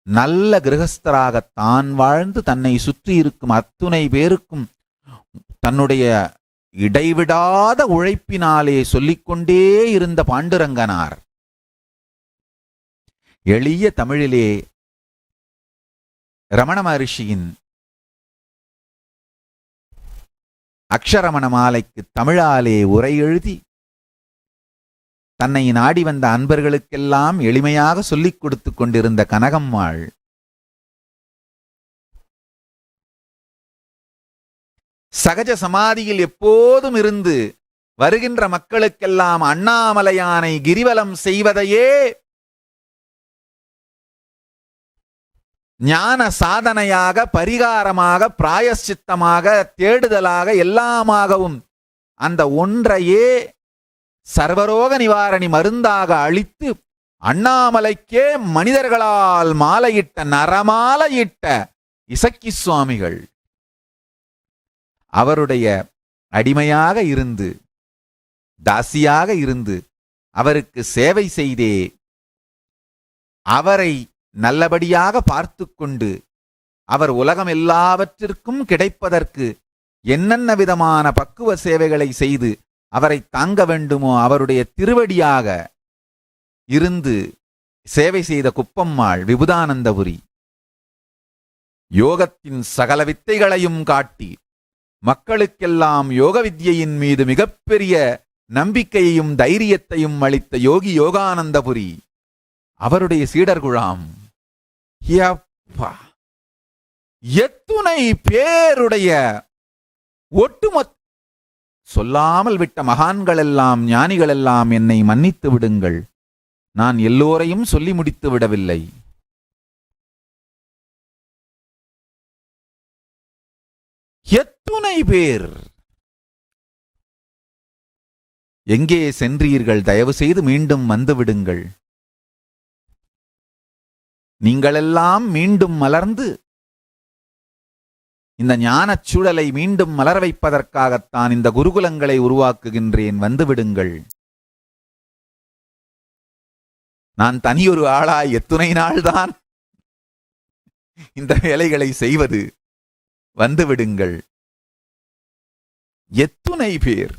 நல்ல கிரகஸ்தராக தான் வாழ்ந்து தன்னை சுற்றி இருக்கும் அத்துணை பேருக்கும் தன்னுடைய இடைவிடாத உழைப்பினாலே சொல்லிக்கொண்டே இருந்த பாண்டுரங்கனார் எளிய தமிழிலே ரமண மகர்ஷியின் அக்ஷரமண மாலைக்கு தமிழாலே உரை எழுதி தன்னை நாடி வந்த அன்பர்களுக்கெல்லாம் எளிமையாக சொல்லிக் கொடுத்து கொண்டிருந்த கனகம்மாள் சகஜ சமாதியில் எப்போதும் இருந்து வருகின்ற மக்களுக்கெல்லாம் அண்ணாமலையானை கிரிவலம் செய்வதையே ஞான சாதனையாக, பரிகாரமாக, பிராயச்சித்தமாக, தேடுதலாக, எல்லாமாகவும் அந்த ஒன்றையே சர்வரோக நிவாரணி மருந்தாக அளித்து அண்ணாமலைக்கே மனிதர்களால் மாலையிட்ட, நரமாலையிட்ட இசக்கி சுவாமிகள் அவருடைய அடிமையாக இருந்து, தாசியாக இருந்து, அவருக்கு சேவை செய்தே அவரை நல்லபடியாக பார்த்து கொண்டு அவர் உலகம் எல்லாவற்றிற்கும் கிடைப்பதற்கு என்னென்ன விதமான பக்குவ சேவைகளை செய்து அவரை தாங்க வேண்டுமோ அவருடைய திருவடியாக இருந்து சேவை செய்த குப்பம்மாள் விபுதானந்தபுரி யோகத்தின் சகல வித்தைகளையும் காட்டி மக்களுக்கெல்லாம் யோக வித்யின் மீது மிகப்பெரிய நம்பிக்கையையும் தைரியத்தையும் அளித்த யோகி யோகானந்தபுரி அவருடைய சீடர்குழாம். எத்துணை பேருடைய ஒட்டுமொத்த சொல்லாமல் விட்ட மகான்கள் எல்லாம் ஞானிகள் எல்லாம் என்னை மன்னித்து விடுங்கள், நான் எல்லோரையும் சொல்லி முடித்து விடவில்லை. எத்துணை பேர் எங்கே சென்றீர்கள்? தயவு செய்து மீண்டும் வந்து விடுங்கள். நீங்களெல்லாம் மீண்டும் மலர்ந்து இந்த ஞானச் சூழலை மீண்டும் மலர வைப்பதற்காகத்தான் இந்த குருகுலங்களை உருவாக்குகின்றேன், வந்து விடுங்கள். நான் தனியொரு ஆளாய் எத்துணை நாள்தான் இந்த வேலைகளை செய்வது, வந்து விடுங்கள். எத்துணை பேர்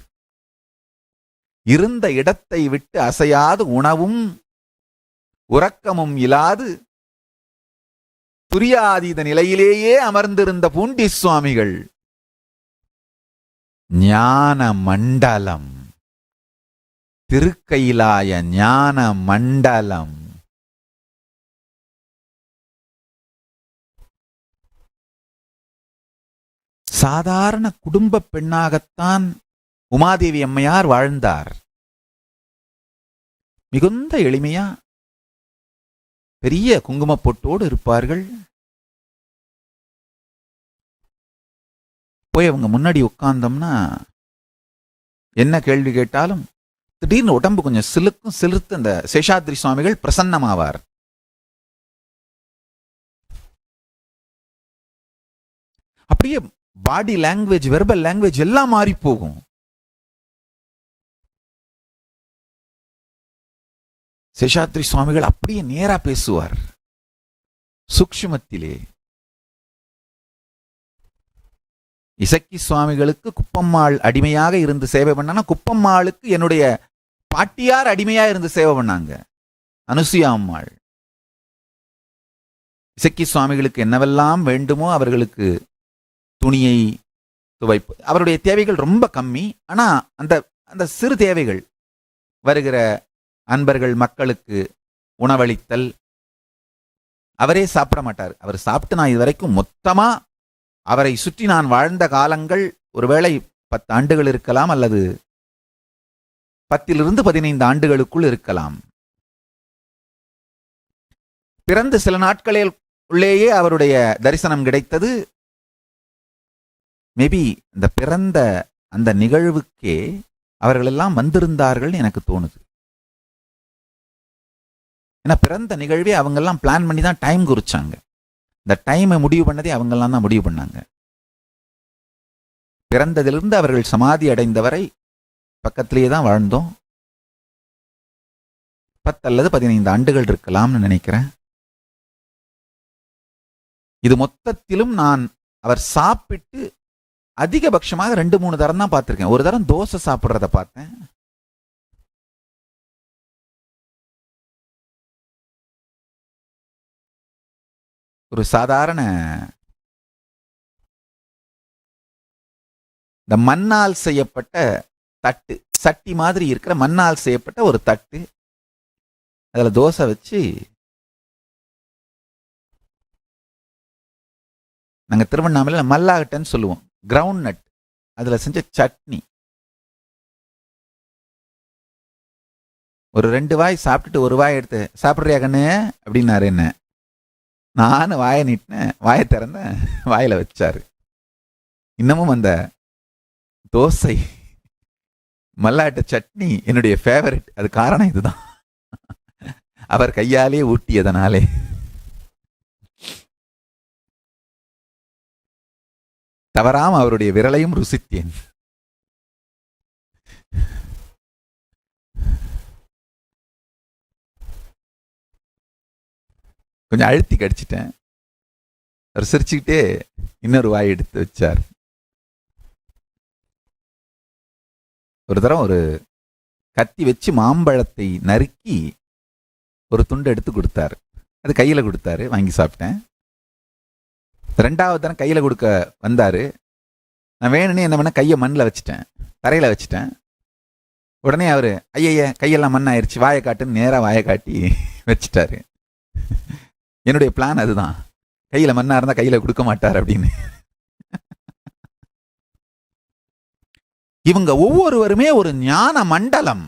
இருந்த இடத்தை விட்டு அசையாது உணவும் உறக்கமும் இல்லாது துரியாதீத நிலையிலேயே அமர்ந்திருந்த பூண்டி சுவாமிகள் ஞான மண்டலம், திருக்கைலாய ஞான மண்டலம். சாதாரண குடும்ப பெண்ணாகத்தான் உமாதேவி அம்மையார் வாழ்ந்தார். மிகுந்த எளிமையா பெரிய குங்குமப் பொட்டோடு இருப்பார்கள். போய் அவங்க முன்னாடி உட்கார்ந்தோம்னா என்ன கேள்வி கேட்டாலும் திடீர்னு உடம்பு கொஞ்சம் சிலிர்த்து அந்த சேஷாத்ரி சுவாமிகள் பிரசன்னமாவார். அப்படியே பாடி லாங்குவேஜ், வெர்பல் லாங்குவேஜ் எல்லாம் மாறி போகும். சேஷாத்ரி சுவாமிகள் அப்படியே நேரா பேசுவார், சூக்ஷ்மத்திலே. இசக்கி சுவாமிகளுக்கு குப்பம்மாள் அடிமையாக இருந்து சேவை பண்ணா, குப்பம்மாளுக்கு என்னுடைய பாட்டியார் அடிமையா இருந்து சேவை பண்ணாங்க, அனுசுயா அம்மாள். இசக்கி சுவாமிகளுக்கு என்னவெல்லாம் வேண்டுமோ அவர்களுக்கு துணியை துவைப்பு, அவருடைய தேவைகள் ரொம்ப கம்மி. ஆனா அந்த அந்த சிறு தேவைகள், வருகிற அன்பர்கள் மக்களுக்கு உணவளித்தல், அவரே சாப்பிட மாட்டார். அவர் சாப்பிட்டு நான் இதுவரைக்கும் மொத்தமா அவரை சுற்றி நான் வாழ்ந்த காலங்கள் ஒருவேளை 10 ஆண்டுகள் இருக்கலாம், அல்லது 10 to 15 ஆண்டுகளுக்குள் இருக்கலாம். பிறந்த சில நாட்களில் உள்ளேயே அவருடைய தரிசனம் கிடைத்தது. மேபி இந்த பிறந்த அந்த நிகழ்வுக்கே அவர்கள் எல்லாம் வந்திருந்தார்கள் எனக்கு தோணுது. ஏன்னா பிறந்த நிகழ்வே அவங்கெல்லாம் பிளான் பண்ணி தான் டைம் குறிச்சாங்க. இந்த டைமை முடிவு பண்ணதே அவங்கெல்லாம் தான் முடிவு பண்ணாங்க. பிறந்ததிலிருந்து அவர்கள் சமாதி அடைந்தவரை பக்கத்திலேயே தான் வாழ்ந்தோம். 10 அல்லது 15 ஆண்டுகள் இருக்கலாம்னு நினைக்கிறேன். இது மொத்தத்திலும் நான் அவர் சாப்பிட்டு அதிகபட்சமாக 2-3 தரம் தான் பார்த்திருக்கேன். ஒரு தரம் தோசை சாப்பிட்றத பார்த்தேன். ஒரு சாதாரண இந்த மண்ணால் செய்யப்பட்ட தட்டு, சட்டி மாதிரி இருக்கிற மண்ணால் செய்யப்பட்ட ஒரு தட்டு, அதுல தோசை வச்சு, நாங்க திருவண்ணாமலையில் மல்லாகட்டன்னு சொல்லுவோம், கிரவுண்ட் நட், அதுல செஞ்ச சட்னி. ஒரு 2 வாய் சாப்பிட்டுட்டு ஒரு வாய் எடுத்து, சாப்பிட்றியா கண்ணு அப்படின்னாரு என்ன. நானும் வாயை நீட்டினேன், வாயை திறந்தேன், வாயில வச்சாரு. இன்னமும் அந்த தோசை மல்லாட்ட சட்னி என்னுடைய ஃபேவரட். அது காரணம் இதுதான், அவர் கையாலே ஊட்டியதனாலே. தவறாம அவருடைய விரலையும் ருசித்தேன். கொஞ்சம் அழுத்தி கடிச்சிட்டேன். அவர் சிரிச்சுக்கிட்டே இன்னொரு வாய் எடுத்து வச்சார். ஒரு தரம் ஒரு கத்தி வச்சு மாம்பழத்தை நறுக்கி ஒரு துண்டு எடுத்து கொடுத்தாரு. அது கையில் கொடுத்தாரு, வாங்கி சாப்பிட்டேன். 2வது தரம் கையில் கொடுக்க வந்தாரு. நான் வேணும்னே என்ன பண்ண, கையை மண்ணில் வச்சுட்டேன், தரையில் வச்சுட்டேன். உடனே அவர் ஐய கையெல்லாம் மண் ஆயிடுச்சு, வாயை காட்டுன்னு நேராக வாயை காட்டி வச்சுட்டாரு. என்னுடைய பிளான் அதுதான், கையில் மண்ணா இருந்தால் கையில் கொடுக்க மாட்டார் அப்படின்னு. இவங்க ஒவ்வொருவருமே ஒரு ஞான மண்டலம்.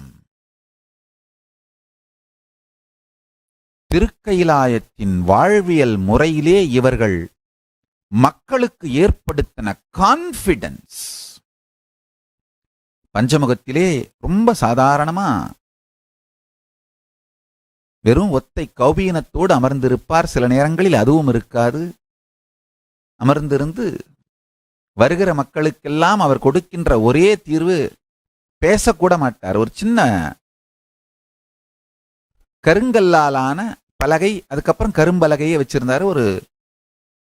திருக்கைலாயத்தின் வாழ்வியல் முறையிலே இவர்கள் மக்களுக்கு ஏற்படுத்தின கான்பிடன்ஸ். பஞ்சமுகத்திலே ரொம்ப சாதாரணமா வெறும் ஒத்தை கௌபீனத்தோடு அமர்ந்திருப்பார். சில நேரங்களில் அதுவும் இருக்காது. அமர்ந்திருந்து வருகிற மக்களுக்கெல்லாம் அவர் கொடுக்கின்ற ஒரே தீர்வு, பேசக்கூட மாட்டார். ஒரு சின்ன கருங்கல்லாலான பலகை, அதுக்கப்புறம் கரும்பலகையே வச்சிருந்தாரு. ஒரு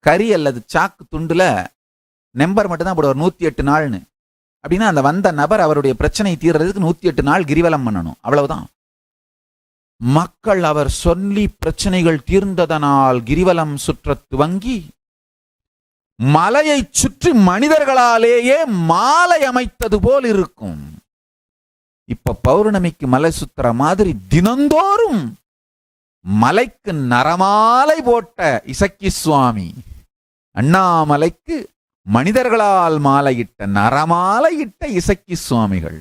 கரி அல்லது சாக்கு துண்டுல நம்பர் மட்டும் தான் போடுவார், 108 நாள்னு. அப்படின்னா அந்த வந்த நபர் அவருடைய பிரச்சனை தீர்றதுக்கு 108 நாள் கிரிவலம் பண்ணணும், அவ்வளவுதான். மக்கள் அவர் சொல்லி பிரச்சனைகள் தீர்ந்ததனால் கிரிவலம் சுற்ற துவங்கி மலையை சுற்றி மனிதர்களாலேயே மாலை அமைத்தது போல் இருக்கும். இப்ப பௌர்ணமிக்கு மலை சுத்துற மாதிரி தினந்தோறும் மலைக்கு நரமாலை போட்ட இசக்கி சுவாமி, அண்ணாமலைக்கு மனிதர்களால் மாலையிட்ட நரமாலையிட்ட இசக்கி சுவாமிகள்.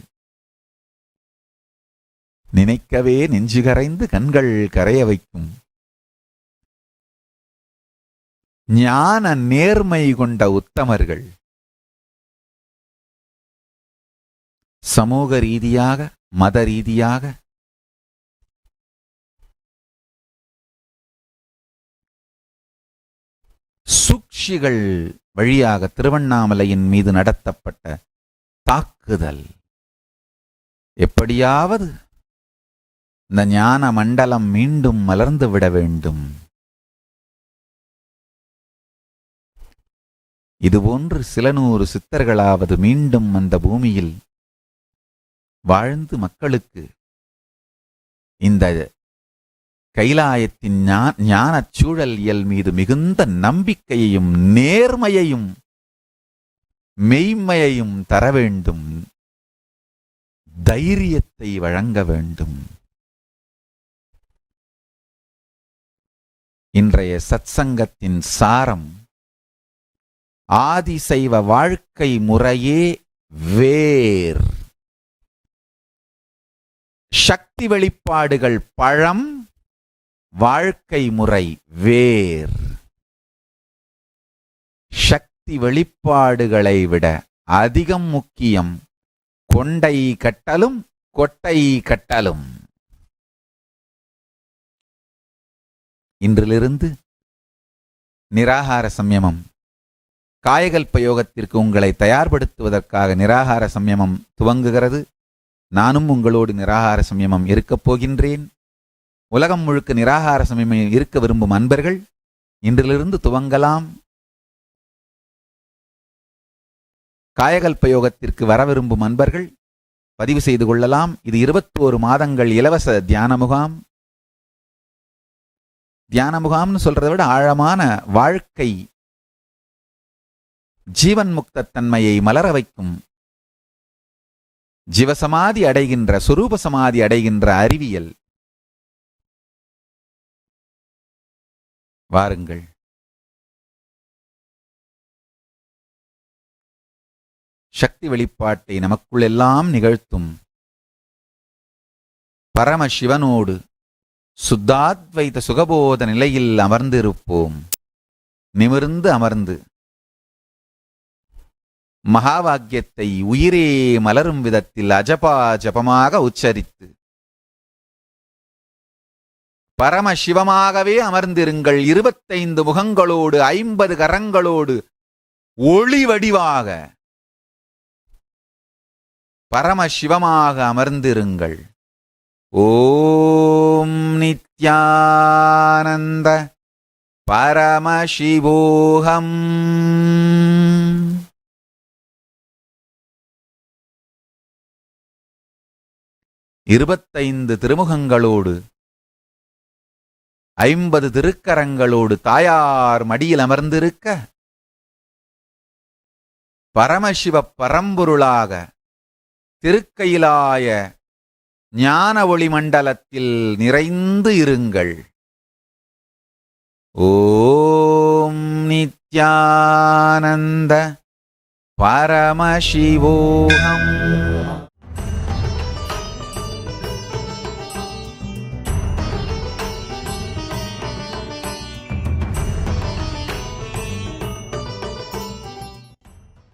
நினைக்கவே நெஞ்சு கரைந்து கண்கள் கரைய வைக்கும் ஞான நேர்மை கொண்ட உத்தமர்கள். சமூக ரீதியாக, மத ரீதியாக சூழ்ச்சிகள் வழியாக திருவண்ணாமலையின் மீது நடத்தப்பட்ட தாக்குதல், எப்படியாவது இந்த ஞான மண்டலம் மீண்டும் மலர்ந்து விட வேண்டும். இதுபோன்று சில 100 சித்தர்களாவது மீண்டும் அந்த பூமியில் வாழ்ந்து மக்களுக்கு இந்த கைலாயத்தின் ஞானச் சூழலியல் மீது மிகுந்த நம்பிக்கையையும் நேர்மையையும் மெய்மையையும் தர வேண்டும், தைரியத்தை வழங்க வேண்டும். இன்றைய சத்சங்கத்தின் சாரம், ஆதிசைவ வாழ்க்கை முறையே வேர், சக்தி வெளிப்பாடுகள் பழம், வாழ்க்கை முறை வேர். சக்தி வெளிப்பாடுகளை விட அதிகம் முக்கியம் கொண்டை கட்டலும் கொட்டை கட்டலும். இன்றிலிருந்து நிராகார சம்யமம், காயகல்ப யோகத்திற்கு உங்களை தயார்படுத்துவதற்காக நிராகார சம்யமம் துவங்குகிறது. நானும் உங்களோடு நிராகார சம்யமம் இருக்கப் போகின்றேன். உலகம் முழுக்க நிராகார சம்யமம் இருக்க விரும்பும் அன்பர்கள் இன்றிலிருந்து துவங்கலாம். காயகல்ப யோகத்திற்கு வர விரும்பும் அன்பர்கள் பதிவு செய்து கொள்ளலாம். இது 21 மாதங்கள் இலவச தியான முகாம். தியான முகாம்னு சொல்றதை விட ஆழமான வாழ்க்கை ஜீவன் முக்த தன்மையை மலர வைக்கும், ஜீவசமாதி அடைகின்ற, சுரூப சமாதி அடைகின்ற அறிவியல். வாருங்கள். சக்தி வெளிப்பாட்டை நமக்குள் எல்லாம் நிகழ்த்தும் பரமசிவனோடு சுத்தாத்வைத சுகபோத நிலையில் அமர்ந்திருப்போம். நிமிர்ந்து அமர்ந்து மகாவாக்கியத்தை உயிரே மலரும் விதத்தில் அஜபா ஜபமாக உச்சரித்து பரமசிவமாகவே அமர்ந்திருங்கள். 25 முகங்களோடு 50 கரங்களோடு ஒளி வடிவாக பரமசிவமாக அமர்ந்திருங்கள். ஓம் நித்யானந்த பரமசிவோகம். 25 திருமுகங்களோடு 50 திருக்கரங்களோடு தாயார் மடியில் அமர்ந்திருக்க, பரமசிவ பரம்பொருளாக திருக்கயிலாய ஞான ஒளி மண்டலத்தில் நிறைந்து இருங்கள். ஓம் நித்யானந்த பரமசிவோகம்.